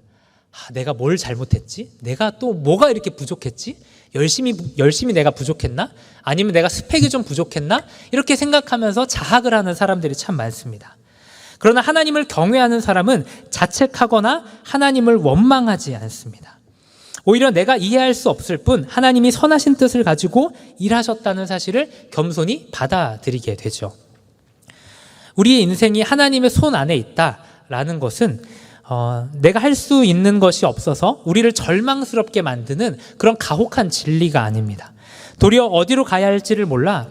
내가 뭘 잘못했지? 내가 또 뭐가 이렇게 부족했지? 열심히 내가 부족했나? 아니면 내가 스펙이 좀 부족했나? 이렇게 생각하면서 자학을 하는 사람들이 참 많습니다. 그러나 하나님을 경외하는 사람은 자책하거나 하나님을 원망하지 않습니다. 오히려 내가 이해할 수 없을 뿐 하나님이 선하신 뜻을 가지고 일하셨다는 사실을 겸손히 받아들이게 되죠. 우리의 인생이 하나님의 손 안에 있다라는 것은 내가 할 수 있는 것이 없어서 우리를 절망스럽게 만드는 그런 가혹한 진리가 아닙니다. 도리어 어디로 가야 할지를 몰라서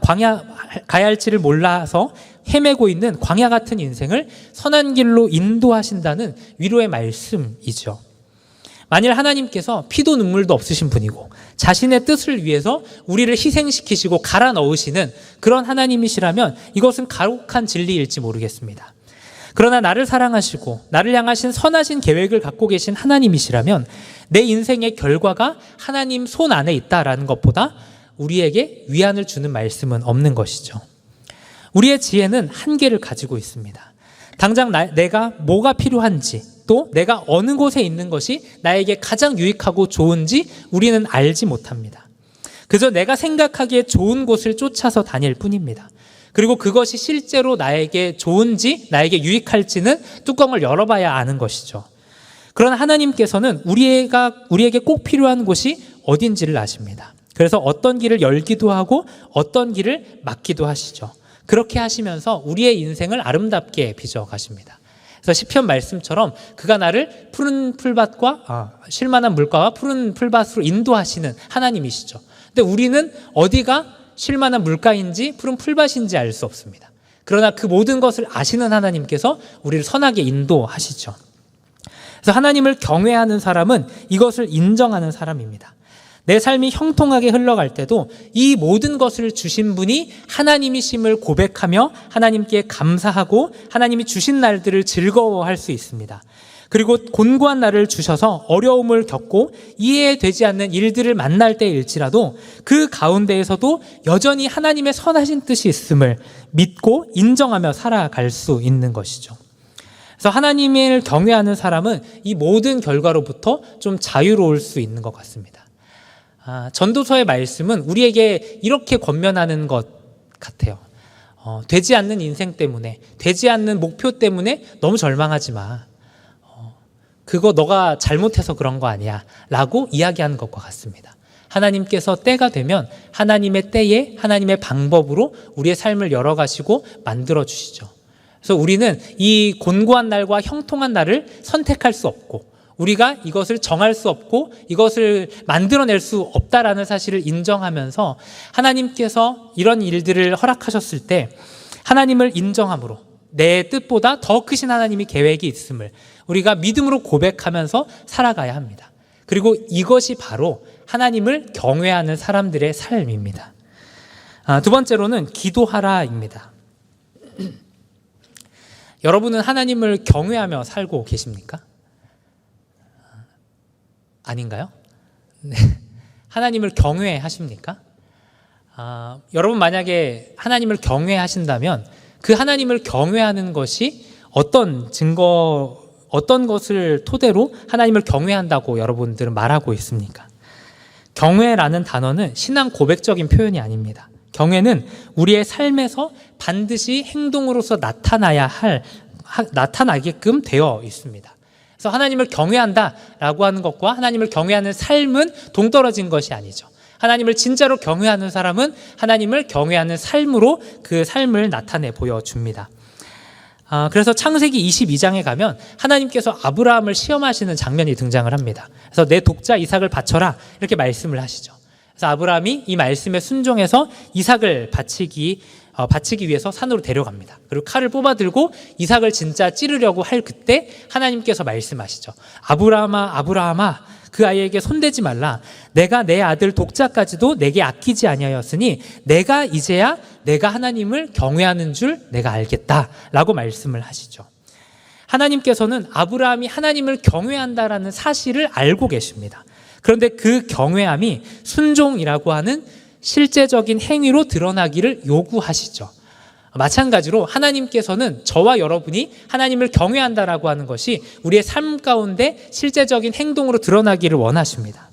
헤매고 있는 광야 같은 인생을 선한 길로 인도하신다는 위로의 말씀이죠. 만일 하나님께서 피도 눈물도 없으신 분이고 자신의 뜻을 위해서 우리를 희생시키시고 갈아 넣으시는 그런 하나님이시라면 이것은 가혹한 진리일지 모르겠습니다. 그러나 나를 사랑하시고 나를 향하신 선하신 계획을 갖고 계신 하나님이시라면 내 인생의 결과가 하나님 손 안에 있다라는 것보다 우리에게 위안을 주는 말씀은 없는 것이죠. 우리의 지혜는 한계를 가지고 있습니다. 당장 내가 뭐가 필요한지 또 내가 어느 곳에 있는 것이 나에게 가장 유익하고 좋은지 우리는 알지 못합니다. 그저 내가 생각하기에 좋은 곳을 쫓아서 다닐 뿐입니다. 그리고 그것이 실제로 나에게 좋은지 나에게 유익할지는 뚜껑을 열어봐야 아는 것이죠. 그러나 하나님께서는 우리에게 꼭 필요한 곳이 어딘지를 아십니다. 그래서 어떤 길을 열기도 하고 어떤 길을 막기도 하시죠. 그렇게 하시면서 우리의 인생을 아름답게 빚어가십니다. 그래서 시편 말씀처럼 그가 나를 푸른 풀밭과 쉴만한 물가와 푸른 풀밭으로 인도하시는 하나님이시죠. 근데 우리는 어디가 쉴만한 물가인지 푸른 풀밭인지 알 수 없습니다. 그러나 그 모든 것을 아시는 하나님께서 우리를 선하게 인도하시죠. 그래서 하나님을 경외하는 사람은 이것을 인정하는 사람입니다. 내 삶이 형통하게 흘러갈 때도 이 모든 것을 주신 분이 하나님이심을 고백하며 하나님께 감사하고 하나님이 주신 날들을 즐거워할 수 있습니다. 그리고 곤고한 날을 주셔서 어려움을 겪고 이해되지 않는 일들을 만날 때일지라도 그 가운데에서도 여전히 하나님의 선하신 뜻이 있음을 믿고 인정하며 살아갈 수 있는 것이죠. 그래서 하나님을 경외하는 사람은 이 모든 결과로부터 좀 자유로울 수 있는 것 같습니다. 전도서의 말씀은 우리에게 이렇게 권면하는 것 같아요. 되지 않는 인생 때문에, 되지 않는 목표 때문에 너무 절망하지 마. 그거 너가 잘못해서 그런 거 아니야 라고 이야기하는 것과 같습니다. 하나님께서 때가 되면 하나님의 때에 하나님의 방법으로 우리의 삶을 열어가시고 만들어 주시죠. 그래서 우리는 이 곤고한 날과 형통한 날을 선택할 수 없고 우리가 이것을 정할 수 없고 이것을 만들어낼 수 없다라는 사실을 인정하면서 하나님께서 이런 일들을 허락하셨을 때 하나님을 인정함으로 내 뜻보다 더 크신 하나님이 계획이 있음을 우리가 믿음으로 고백하면서 살아가야 합니다. 그리고 이것이 바로 하나님을 경외하는 사람들의 삶입니다. 두 번째로는 기도하라입니다. 여러분은 하나님을 경외하며 살고 계십니까? 아닌가요? 네. 하나님을 경외하십니까? 여러분 만약에 하나님을 경외하신다면 그 하나님을 경외하는 것이 어떤 것을 토대로 하나님을 경외한다고 여러분들은 말하고 있습니까? 경외라는 단어는 신앙 고백적인 표현이 아닙니다. 경외는 우리의 삶에서 반드시 행동으로서 나타나게끔 되어 있습니다. 그래서 하나님을 경외한다라고 하는 것과 하나님을 경외하는 삶은 동떨어진 것이 아니죠. 하나님을 진짜로 경외하는 사람은 하나님을 경외하는 삶으로 그 삶을 나타내 보여줍니다. 그래서 창세기 22장에 가면 하나님께서 아브라함을 시험하시는 장면이 등장을 합니다. 그래서 내 독자 이삭을 바쳐라 이렇게 말씀을 하시죠. 그래서 아브라함이 이 말씀에 순종해서 이삭을 바치기 위해서 산으로 데려갑니다. 그리고 칼을 뽑아들고 이삭을 진짜 찌르려고 할 그때 하나님께서 말씀하시죠. 아브라함아 아브라함아 그 아이에게 손대지 말라. 내가 내 아들 독자까지도 내게 아끼지 아니하였으니 내가 이제야 내가 하나님을 경외하는 줄 내가 알겠다라고 말씀을 하시죠. 하나님께서는 아브라함이 하나님을 경외한다라는 사실을 알고 계십니다. 그런데 그 경외함이 순종이라고 하는 실제적인 행위로 드러나기를 요구하시죠. 마찬가지로 하나님께서는 저와 여러분이 하나님을 경외한다라고 하는 것이 우리의 삶 가운데 실제적인 행동으로 드러나기를 원하십니다.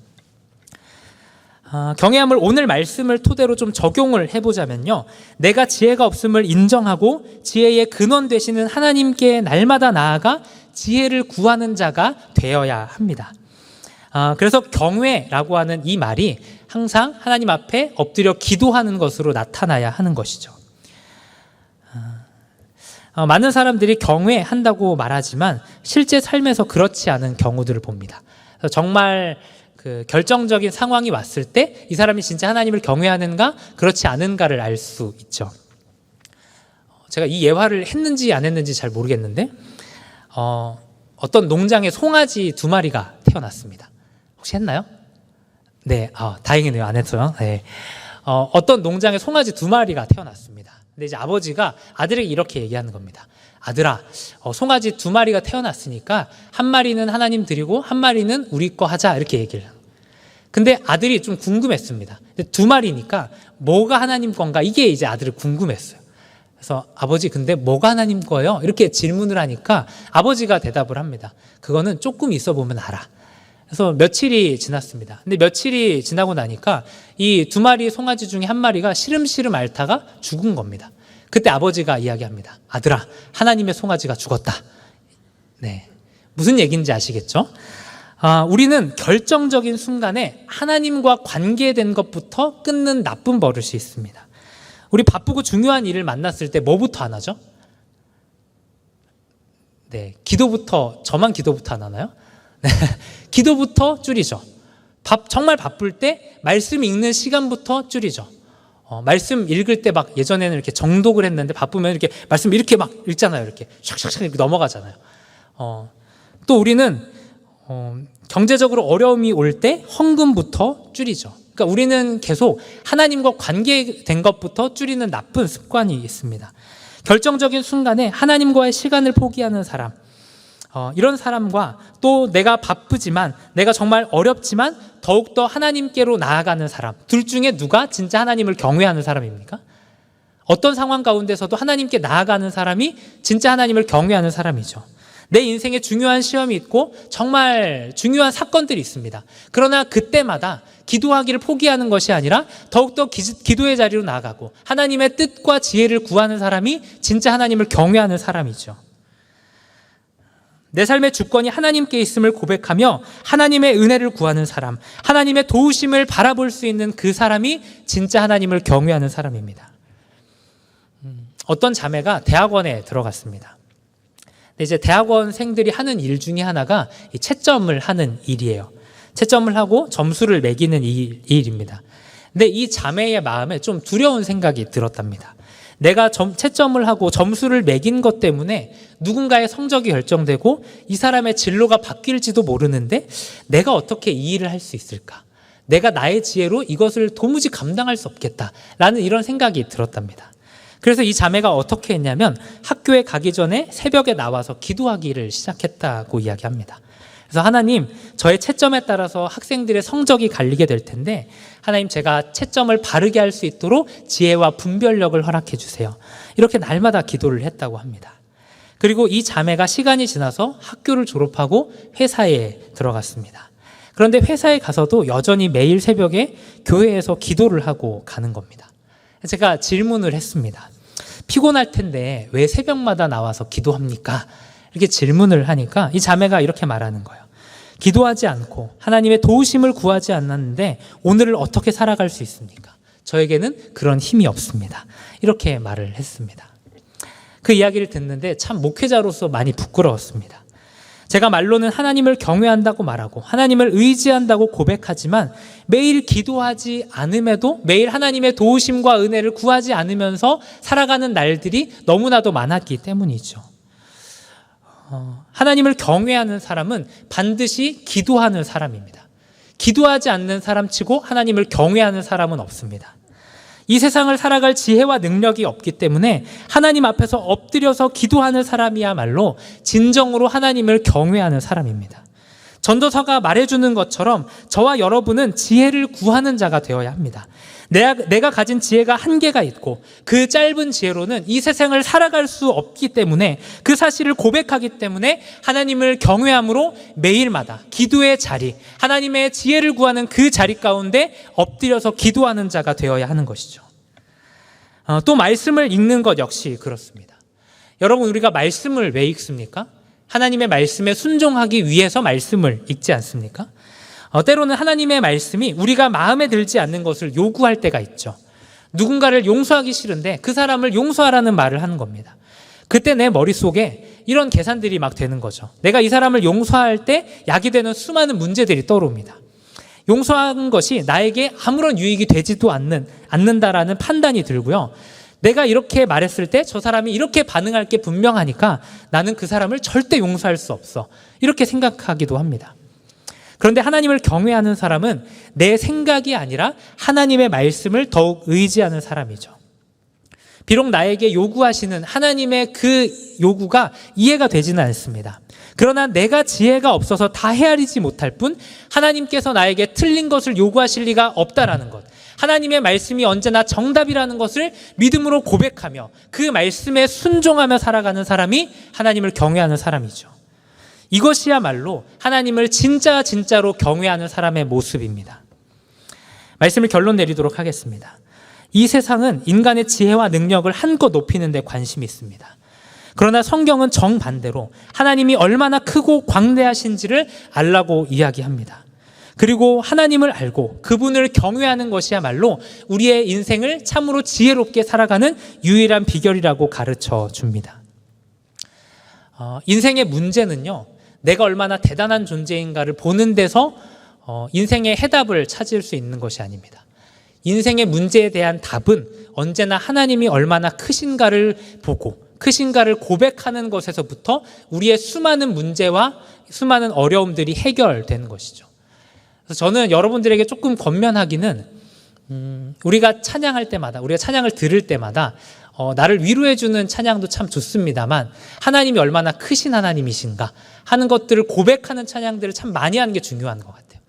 경외함을 오늘 말씀을 토대로 좀 적용을 해보자면요. 내가 지혜가 없음을 인정하고 지혜의 근원 되시는 하나님께 날마다 나아가 지혜를 구하는 자가 되어야 합니다. 그래서 경외라고 하는 이 말이 항상 하나님 앞에 엎드려 기도하는 것으로 나타나야 하는 것이죠. 많은 사람들이 경외한다고 말하지만 실제 삶에서 그렇지 않은 경우들을 봅니다. 그래서 정말 그 결정적인 상황이 왔을 때 이 사람이 진짜 하나님을 경외하는가 그렇지 않은가를 알 수 있죠. 제가 이 예화를 했는지 안 했는지 잘 모르겠는데 어떤 농장에 송아지 2마리가 태어났습니다. 혹시 했나요? 네, 다행이네요. 안 했어요. 네. 어떤 농장에 송아지 2마리가 태어났습니다. 근데 이제 아버지가 아들에게 이렇게 얘기하는 겁니다. 아들아, 송아지 2마리가 태어났으니까 한 마리는 하나님 드리고 한 마리는 우리 거 하자 이렇게 얘기를. 근데 아들이 좀 궁금했습니다. 근데 2마리니까 뭐가 하나님 건가 이게 이제 아들이 궁금했어요. 그래서 아버지 근데 뭐가 하나님 거예요? 이렇게 질문을 하니까 아버지가 대답을 합니다. 그거는 조금 있어 보면 알아. 그래서 며칠이 지났습니다. 근데 며칠이 지나고 나니까 이 2마리 송아지 중에 한 마리가 시름시름 앓다가 죽은 겁니다. 그때 아버지가 이야기합니다. 아들아, 하나님의 송아지가 죽었다. 네, 무슨 얘기인지 아시겠죠? 우리는 결정적인 순간에 하나님과 관계된 것부터 끊는 나쁜 버릇이 있습니다. 우리 바쁘고 중요한 일을 만났을 때 뭐부터 안 하죠? 네, 저만 기도부터 안 하나요? 기도부터 줄이죠. 정말 바쁠 때 말씀 읽는 시간부터 줄이죠. 말씀 읽을 때 막 예전에는 이렇게 정독을 했는데 바쁘면 이렇게 말씀 이렇게 막 읽잖아요. 이렇게 샥샥샥 이렇게 넘어가잖아요. 또 우리는 경제적으로 어려움이 올 때 헌금부터 줄이죠. 그러니까 우리는 계속 하나님과 관계된 것부터 줄이는 나쁜 습관이 있습니다. 결정적인 순간에 하나님과의 시간을 포기하는 사람, 이런 사람과 또 내가 바쁘지만 내가 정말 어렵지만 더욱더 하나님께로 나아가는 사람, 둘 중에 누가 진짜 하나님을 경외하는 사람입니까? 어떤 상황 가운데서도 하나님께 나아가는 사람이 진짜 하나님을 경외하는 사람이죠. 내 인생에 중요한 시험이 있고 정말 중요한 사건들이 있습니다. 그러나 그때마다 기도하기를 포기하는 것이 아니라 더욱더 기도의 자리로 나아가고 하나님의 뜻과 지혜를 구하는 사람이 진짜 하나님을 경외하는 사람이죠. 내 삶의 주권이 하나님께 있음을 고백하며 하나님의 은혜를 구하는 사람, 하나님의 도우심을 바라볼 수 있는 그 사람이 진짜 하나님을 경외하는 사람입니다. 어떤 자매가 대학원에 들어갔습니다. 근데 이제 대학원생들이 하는 일 중에 하나가 이 채점을 하는 일이에요. 채점을 하고 점수를 매기는 일입니다. 근데 이 자매의 마음에 좀 두려운 생각이 들었답니다. 내가 채점을 하고 점수를 매긴 것 때문에 누군가의 성적이 결정되고 이 사람의 진로가 바뀔지도 모르는데 내가 어떻게 이 일을 할 수 있을까? 내가 나의 지혜로 이것을 도무지 감당할 수 없겠다라는 이런 생각이 들었답니다. 그래서 이 자매가 어떻게 했냐면 학교에 가기 전에 새벽에 나와서 기도하기를 시작했다고 이야기합니다. 그래서 하나님, 저의 채점에 따라서 학생들의 성적이 갈리게 될 텐데 하나님, 제가 채점을 바르게 할 수 있도록 지혜와 분별력을 허락해 주세요. 이렇게 날마다 기도를 했다고 합니다. 그리고 이 자매가 시간이 지나서 학교를 졸업하고 회사에 들어갔습니다. 그런데 회사에 가서도 여전히 매일 새벽에 교회에서 기도를 하고 가는 겁니다. 제가 질문을 했습니다. 피곤할 텐데 왜 새벽마다 나와서 기도합니까? 이렇게 질문을 하니까 이 자매가 이렇게 말하는 거예요. 기도하지 않고 하나님의 도우심을 구하지 않았는데 오늘을 어떻게 살아갈 수 있습니까? 저에게는 그런 힘이 없습니다. 이렇게 말을 했습니다. 그 이야기를 듣는데 참 목회자로서 많이 부끄러웠습니다. 제가 말로는 하나님을 경외한다고 말하고 하나님을 의지한다고 고백하지만 매일 기도하지 않음에도 매일 하나님의 도우심과 은혜를 구하지 않으면서 살아가는 날들이 너무나도 많았기 때문이죠. 하나님을 경외하는 사람은 반드시 기도하는 사람입니다. 기도하지 않는 사람치고 하나님을 경외하는 사람은 없습니다. 이 세상을 살아갈 지혜와 능력이 없기 때문에 하나님 앞에서 엎드려서 기도하는 사람이야말로 진정으로 하나님을 경외하는 사람입니다. 전도서가 말해주는 것처럼 저와 여러분은 지혜를 구하는 자가 되어야 합니다. 내가 가진 지혜가 한계가 있고 그 짧은 지혜로는 이 세상을 살아갈 수 없기 때문에 그 사실을 고백하기 때문에 하나님을 경외함으로 매일마다 기도의 자리, 하나님의 지혜를 구하는 그 자리 가운데 엎드려서 기도하는 자가 되어야 하는 것이죠. 또 말씀을 읽는 것 역시 그렇습니다. 여러분, 우리가 말씀을 왜 읽습니까? 하나님의 말씀에 순종하기 위해서 말씀을 읽지 않습니까? 때로는 하나님의 말씀이 우리가 마음에 들지 않는 것을 요구할 때가 있죠. 누군가를 용서하기 싫은데 그 사람을 용서하라는 말을 하는 겁니다. 그때 내 머릿속에 이런 계산들이 막 되는 거죠. 내가 이 사람을 용서할 때 야기되는 수많은 문제들이 떠오릅니다. 용서한 것이 나에게 아무런 유익이 되지도 않는다라는 판단이 들고요. 내가 이렇게 말했을 때 저 사람이 이렇게 반응할 게 분명하니까 나는 그 사람을 절대 용서할 수 없어. 이렇게 생각하기도 합니다. 그런데 하나님을 경외하는 사람은 내 생각이 아니라 하나님의 말씀을 더욱 의지하는 사람이죠. 비록 나에게 요구하시는 하나님의 그 요구가 이해가 되지는 않습니다. 그러나 내가 지혜가 없어서 다 헤아리지 못할 뿐 하나님께서 나에게 틀린 것을 요구하실 리가 없다라는 것, 하나님의 말씀이 언제나 정답이라는 것을 믿음으로 고백하며 그 말씀에 순종하며 살아가는 사람이 하나님을 경외하는 사람이죠. 이것이야말로 하나님을 진짜로 경외하는 사람의 모습입니다. 말씀을 결론 내리도록 하겠습니다. 이 세상은 인간의 지혜와 능력을 한껏 높이는 데 관심이 있습니다. 그러나 성경은 정반대로 하나님이 얼마나 크고 광대하신지를 알라고 이야기합니다. 그리고 하나님을 알고 그분을 경외하는 것이야말로 우리의 인생을 참으로 지혜롭게 살아가는 유일한 비결이라고 가르쳐 줍니다. 인생의 문제는요, 내가 얼마나 대단한 존재인가를 보는 데서 인생의 해답을 찾을 수 있는 것이 아닙니다. 인생의 문제에 대한 답은 언제나 하나님이 얼마나 크신가를 보고 크신가를 고백하는 것에서부터 우리의 수많은 문제와 수많은 어려움들이 해결되는 것이죠. 그래서 저는 여러분들에게 조금 권면하기는 우리가 찬양할 때마다, 우리가 찬양을 들을 때마다 나를 위로해주는 찬양도 참 좋습니다만 하나님이 얼마나 크신 하나님이신가 하는 것들을 고백하는 찬양들을 참 많이 하는 게 중요한 것 같아요.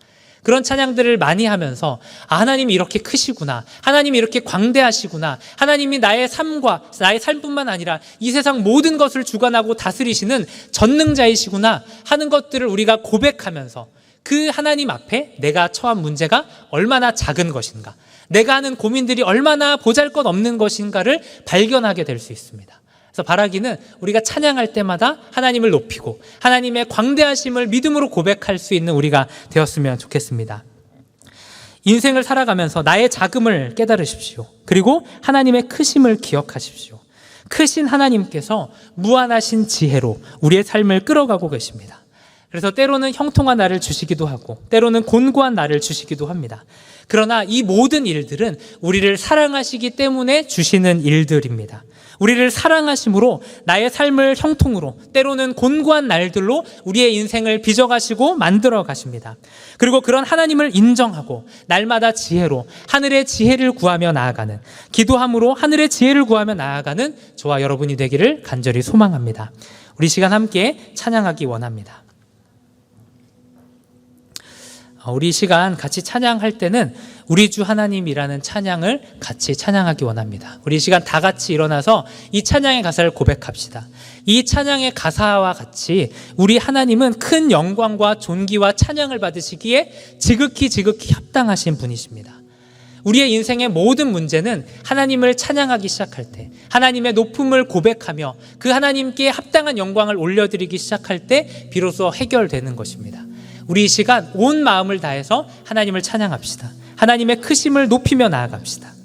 그런 찬양들을 많이 하면서 하나님이 이렇게 크시구나, 하나님이 이렇게 광대하시구나, 하나님이 나의 삶뿐만 아니라 이 세상 모든 것을 주관하고 다스리시는 전능자이시구나 하는 것들을 우리가 고백하면서 그 하나님 앞에 내가 처한 문제가 얼마나 작은 것인가, 내가 하는 고민들이 얼마나 보잘것없는 것인가를 발견하게 될 수 있습니다. 그래서 바라기는 우리가 찬양할 때마다 하나님을 높이고 하나님의 광대하심을 믿음으로 고백할 수 있는 우리가 되었으면 좋겠습니다. 인생을 살아가면서 나의 작음을 깨달으십시오. 그리고 하나님의 크심을 기억하십시오. 크신 하나님께서 무한하신 지혜로 우리의 삶을 끌어가고 계십니다. 그래서 때로는 형통한 날을 주시기도 하고 때로는 곤고한 날을 주시기도 합니다. 그러나 이 모든 일들은 우리를 사랑하시기 때문에 주시는 일들입니다. 우리를 사랑하심으로 나의 삶을 형통으로 때로는 곤고한 날들로 우리의 인생을 빚어가시고 만들어 가십니다. 그리고 그런 하나님을 인정하고 날마다 지혜로 하늘의 지혜를 구하며 나아가는, 기도함으로 하늘의 지혜를 구하며 나아가는 저와 여러분이 되기를 간절히 소망합니다. 우리 시간 함께 찬양하기 원합니다. 우리 시간 같이 찬양할 때는 우리 주 하나님이라는 찬양을 같이 찬양하기 원합니다. 우리 시간 다 같이 일어나서 이 찬양의 가사를 고백합시다. 이 찬양의 가사와 같이 우리 하나님은 큰 영광과 존귀와 찬양을 받으시기에 지극히 합당하신 분이십니다. 우리의 인생의 모든 문제는 하나님을 찬양하기 시작할 때, 하나님의 높음을 고백하며 그 하나님께 합당한 영광을 올려드리기 시작할 때 비로소 해결되는 것입니다. 우리 이 시간 온 마음을 다해서 하나님을 찬양합시다. 하나님의 크심을 높이며 나아갑시다.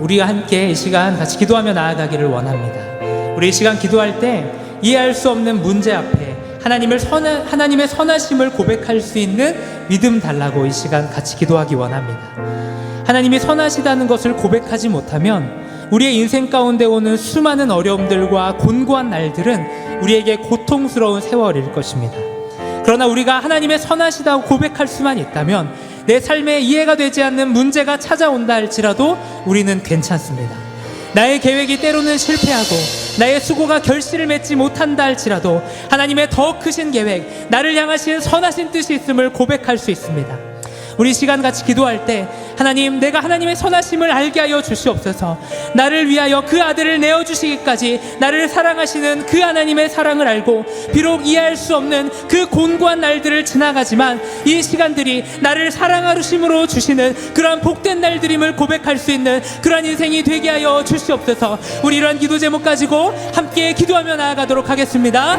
우리가 함께 이 시간 같이 기도하며 나아가기를 원합니다. 우리 이 시간 기도할 때 이해할 수 없는 문제 앞에 하나님의 선하심을 고백할 수 있는 믿음 달라고 이 시간 같이 기도하기 원합니다. 하나님이 선하시다는 것을 고백하지 못하면 우리의 인생 가운데 오는 수많은 어려움들과 곤고한 날들은 우리에게 고통스러운 세월일 것입니다. 그러나 우리가 하나님의 선하시다고 고백할 수만 있다면 내 삶에 이해가 되지 않는 문제가 찾아온다 할지라도 우리는 괜찮습니다. 나의 계획이 때로는 실패하고 나의 수고가 결실을 맺지 못한다 할지라도 하나님의 더 크신 계획, 나를 향하신 선하신 뜻이 있음을 고백할 수 있습니다. 우리 시간 같이 기도할 때 하나님, 내가 하나님의 선하심을 알게 하여 주시옵소서. 나를 위하여 그 아들을 내어주시기까지 나를 사랑하시는 그 하나님의 사랑을 알고 비록 이해할 수 없는 그 곤고한 날들을 지나가지만 이 시간들이 나를 사랑하심으로 주시는 그러한 복된 날들임을 고백할 수 있는 그러한 인생이 되게 하여 주시옵소서. 우리 이러한 기도 제목 가지고 함께 기도하며 나아가도록 하겠습니다.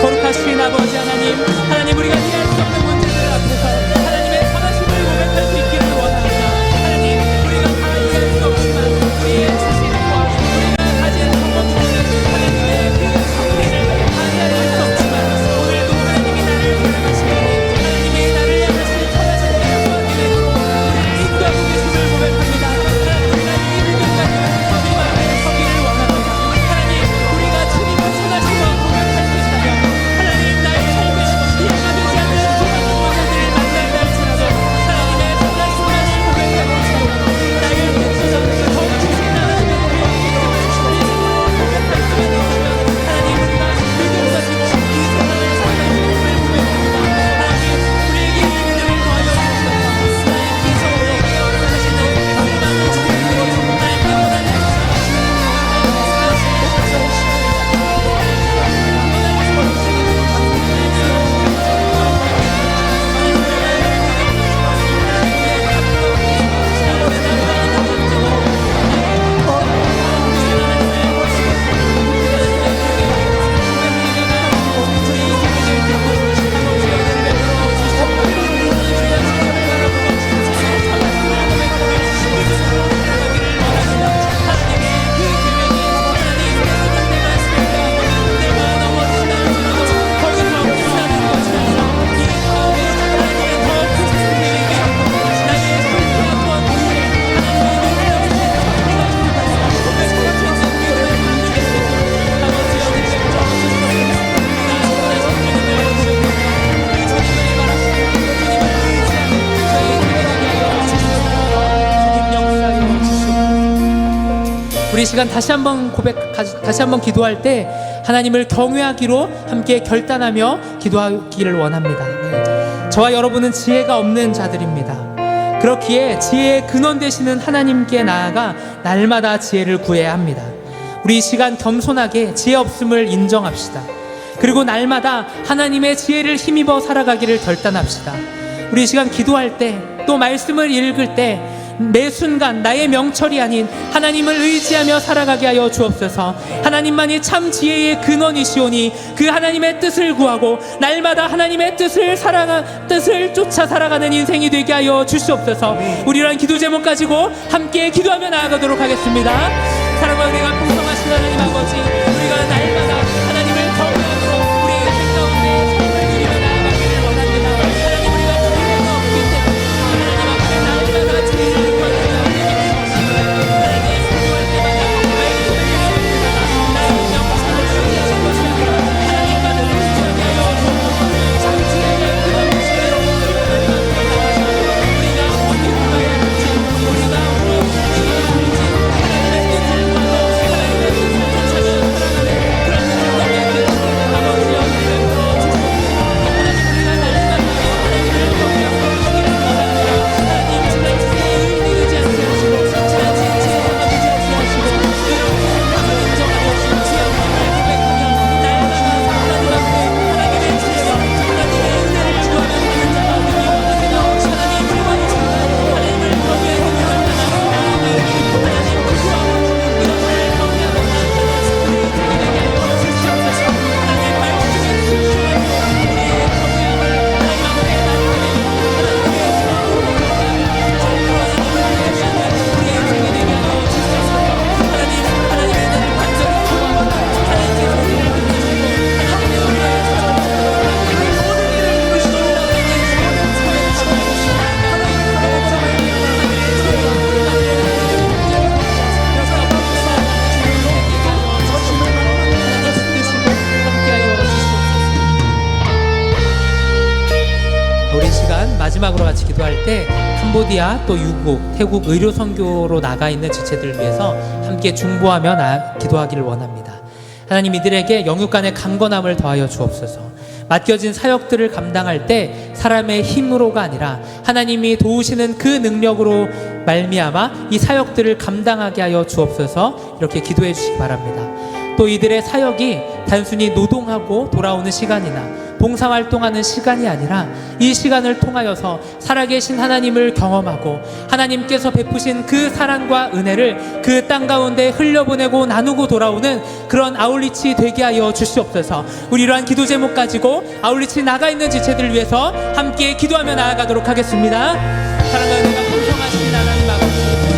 거룩하신 아버지 하나님, 하나님 우리가 이해할 수 없는 문제들 앞에서 하나님의 선하심을 고백할 수 있기를 원합니다. 하나님, 우리가 다 이해할 수 없지만 우리의 자신과 우리가 가진 성공들을 하나님의 그 성공을 다 이해할 수 없지만 오늘도 하나님이 나를 사랑하시니 하나님이 나를 향하신 선하신 계획과 계획으로 우리를 인도하고 계심을 고백합니다. 우리가 이 불경까지 우리 마음에 서기를 원합니다. 하나님, 우리가 주님의 선하심과 고백할 수 있다면 하나님, 나의 삶에 이해가 되지 않는 수많은 문제들을 만난다 할지라도 하나님의 선하심을 고백하고 나의 백성을 더 크신 하나님의 계획이 고백할 수만 있다면 하나님, 우리가 믿음 가지고 이 세상을 살아가는 것을 고백합니다. 하나님, 우리에게 믿음을 더하여 주시옵소서. 하나님께서 우리에게 허락하시는 소망을 주시고 하나님께 원하는 우리 시간 다시 한번 기도할 때 하나님을 경외하기로 함께 결단하며 기도하기를 원합니다. 저와 여러분은 지혜가 없는 자들입니다. 그렇기에 지혜의 근원 되시는 하나님께 나아가 날마다 지혜를 구해야 합니다. 우리 이 시간 겸손하게 지혜 없음을 인정합시다. 그리고 날마다 하나님의 지혜를 힘입어 살아가기를 결단합시다. 우리 이 시간 기도할 때 또 말씀을 읽을 때 매 순간 나의 명철이 아닌 하나님을 의지하며 살아가게 하여 주옵소서. 하나님만이 참 지혜의 근원이시오니 그 하나님의 뜻을 구하고 날마다 하나님의 뜻을 쫓아 살아가는 인생이 되게 하여 주시옵소서. 우리란 기도 제목 가지고 함께 기도하며 나아가도록 하겠습니다. 사랑과 은혜가 풍성하신 하나님 아버지, 우리가 날마다 하나님을 경외함으로 우리의 인생 가운데 삶을 누리며 나아가기를 원합니다. 하나님, 우리가 지혜가 없기 때문에 하나님 앞에 날마다 지혜를 이 시간 마지막으로 같이 기도할 때 캄보디아 또 유국, 태국 의료 선교로 나가 있는 지체들을 위해서 함께 중보하며 기도하기를 원합니다. 하나님, 이들에게 영육 간의 강건함을 더하여 주옵소서. 맡겨진 사역들을 감당할 때 사람의 힘으로가 아니라 하나님이 도우시는 그 능력으로 말미암아 이 사역들을 감당하게 하여 주옵소서. 이렇게 기도해 주시기 바랍니다. 또 이들의 사역이 단순히 노동하고 돌아오는 시간이나 봉사활동하는 시간이 아니라 이 시간을 통하여서 살아계신 하나님을 경험하고 하나님께서 베푸신 그 사랑과 은혜를 그 땅 가운데 흘려보내고 나누고 돌아오는 그런 아울리치 되게 하여 주시옵소서. 우리 이러한 기도 제목 가지고 아울리치 나가 있는 지체들을 위해서 함께 기도하며 나아가도록 하겠습니다. 사랑과 은혜가 풍성하신 하나님 아버지,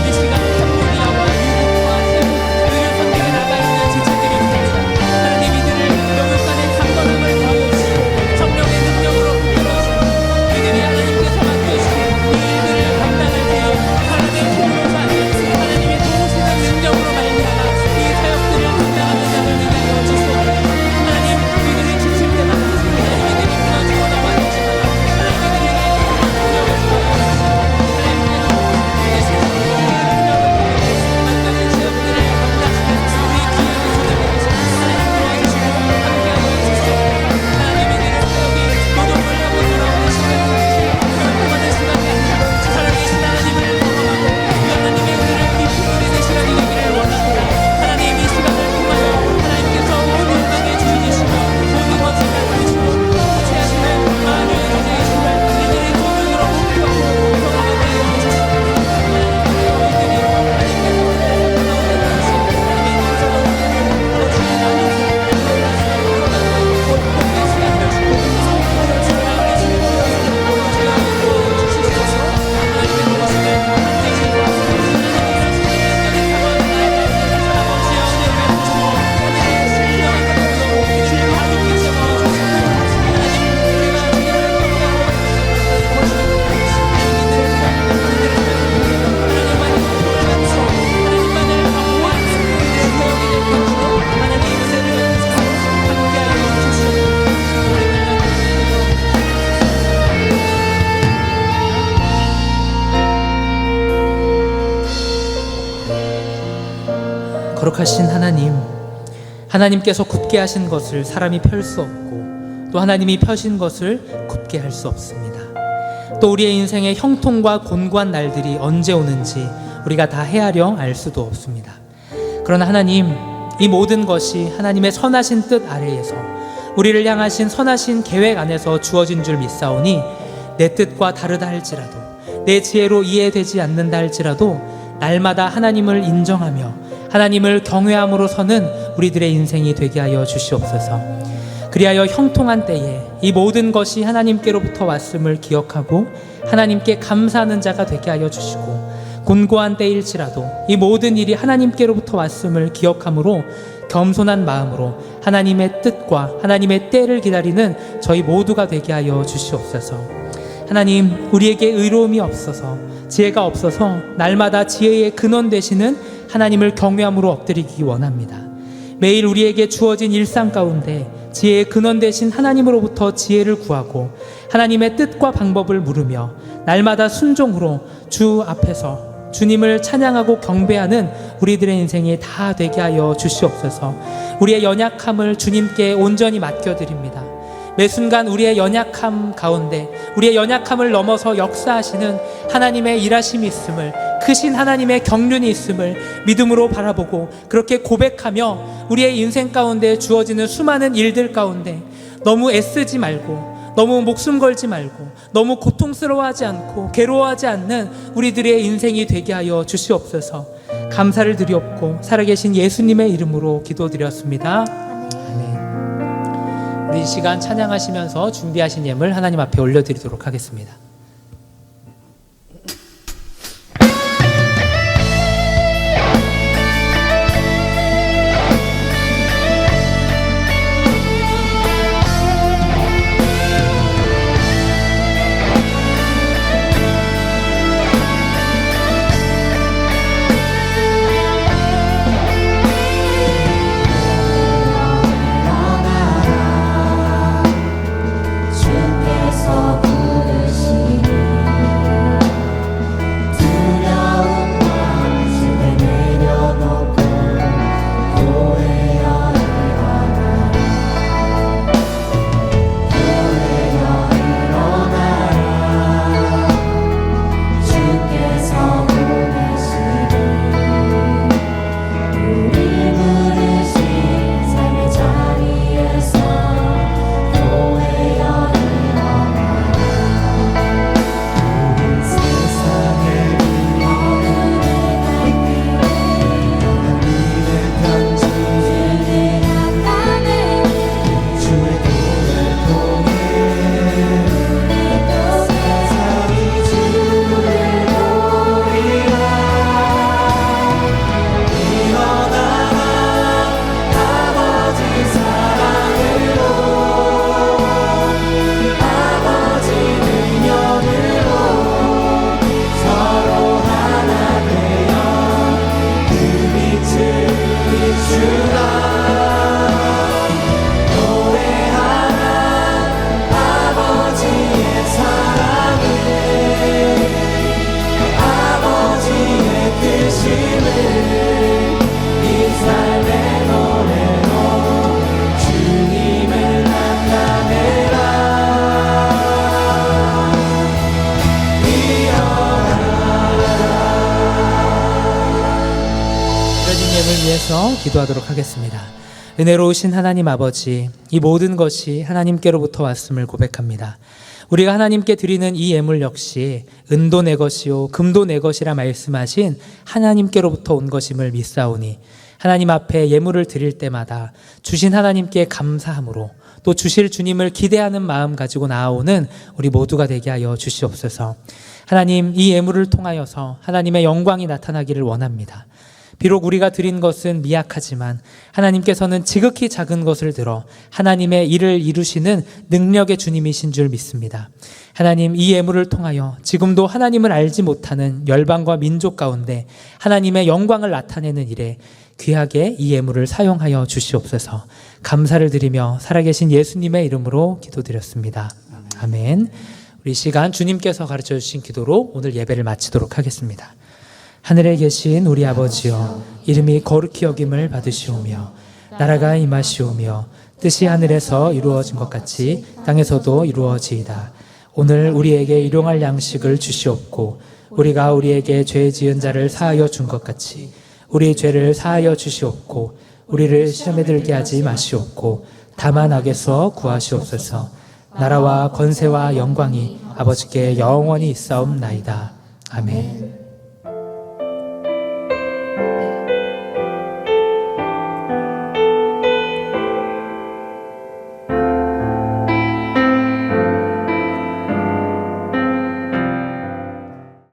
이 시간 캄보디아와 유국과 태국 의료 선교에 나가 있는 지체들이 있습니다. 하나님, 이들을 영육간의 강건함을 더하여 주시고 성령의 능력으로 붙들어주시고 이들이 하나님께서 맡겨주신 이 일들을 감당할 때에 사람의 힘으로가 아니라 하나님의 도우시는 능력으로 말미암아 이 사역들을 감당하는 자들 되게 하여 주시옵소서. 하나님, 이들이 지칠 때마다 하나님, 이들이 무너지고 넘어지지만 하나님, 이들에게 능력을 주시옵소서. 거룩하신 하나님, 하나님께서 굳게 하신 것을 사람이 펼 수 없고 또 하나님이 펴신 것을 굳게 할 수 없습니다. 또 우리의 인생의 형통과 곤고한 날들이 언제 오는지 우리가 다 헤아려 알 수도 없습니다. 그러나 하나님, 이 모든 것이 하나님의 선하신 뜻 아래에서 우리를 향하신 선하신 계획 안에서 주어진 줄 믿사오니 내 뜻과 다르다 할지라도 내 지혜로 이해되지 않는다 할지라도 날마다 하나님을 인정하며 하나님을 경외함으로서는 우리들의 인생이 되게 하여 주시옵소서. 그리하여 형통한 때에 이 모든 것이 하나님께로부터 왔음을 기억하고 하나님께 감사하는 자가 되게 하여 주시고, 곤고한 때일지라도 이 모든 일이 하나님께로부터 왔음을 기억함으로 겸손한 마음으로 하나님의 뜻과 하나님의 때를 기다리는 저희 모두가 되게 하여 주시옵소서. 하나님, 우리에게 의로움이 없어서 지혜가 없어서 날마다 지혜의 근원 되시는 하나님을 경외함으로 엎드리기 원합니다. 매일 우리에게 주어진 일상 가운데 지혜의 근원 되신 하나님으로부터 지혜를 구하고 하나님의 뜻과 방법을 물으며 날마다 순종으로 주 앞에서 주님을 찬양하고 경배하는 우리들의 인생이 다 되게 하여 주시옵소서. 우리의 연약함을 주님께 온전히 맡겨드립니다. 매 순간 우리의 연약함 가운데 우리의 연약함을 넘어서 역사하시는 하나님의 일하심이 있음을, 크신 하나님의 경륜이 있음을 믿음으로 바라보고 그렇게 고백하며 우리의 인생 가운데 주어지는 수많은 일들 가운데 너무 애쓰지 말고, 너무 목숨 걸지 말고, 너무 고통스러워하지 않고 괴로워하지 않는 우리들의 인생이 되게 하여 주시옵소서. 감사를 드리옵고 살아계신 예수님의 이름으로 기도드렸습니다. 아멘. 우리 이 시간 찬양하시면서 준비하신 예물 하나님 앞에 올려드리도록 하겠습니다. 주께서 부르시 통해서 기도하도록 하겠습니다. 은혜로우신 하나님 아버지, 이 모든 것이 하나님께로부터 왔음을 고백합니다. 우리가 하나님께 드리는 이 예물 역시 은도 내 것이요 금도 내 것이라 말씀하신 하나님께로부터 온 것임을 믿사오니 하나님 앞에 예물을 드릴 때마다 주신 하나님께 감사함으로 또 주실 주님을 기대하는 마음 가지고 나아오는 우리 모두가 되게 하여 주시옵소서. 하나님, 이 예물을 통하여서 하나님의 영광이 나타나기를 원합니다. 비록 우리가 드린 것은 미약하지만 하나님께서는 지극히 작은 것을 들어 하나님의 일을 이루시는 능력의 주님이신 줄 믿습니다. 하나님, 이 예물을 통하여 지금도 하나님을 알지 못하는 열방과 민족 가운데 하나님의 영광을 나타내는 일에 귀하게 이 예물을 사용하여 주시옵소서. 감사를 드리며 살아계신 예수님의 이름으로 기도드렸습니다. 아멘. 우리 이 시간 주님께서 가르쳐 주신 기도로 오늘 예배를 마치도록 하겠습니다. 하늘에 계신 우리 아버지여, 이름이 거룩히 여김을 받으시오며 나라가 임하시오며 뜻이 하늘에서 이루어진 것 같이 땅에서도 이루어지이다. 오늘 우리에게 일용할 양식을 주시옵고 우리가 우리에게 죄 지은 자를 사하여 준 것 같이 우리 죄를 사하여 주시옵고 우리를 시험에 들게 하지 마시옵고 다만 악에서 구하시옵소서. 나라와 권세와 영광이 아버지께 영원히 있사옵나이다. 아멘.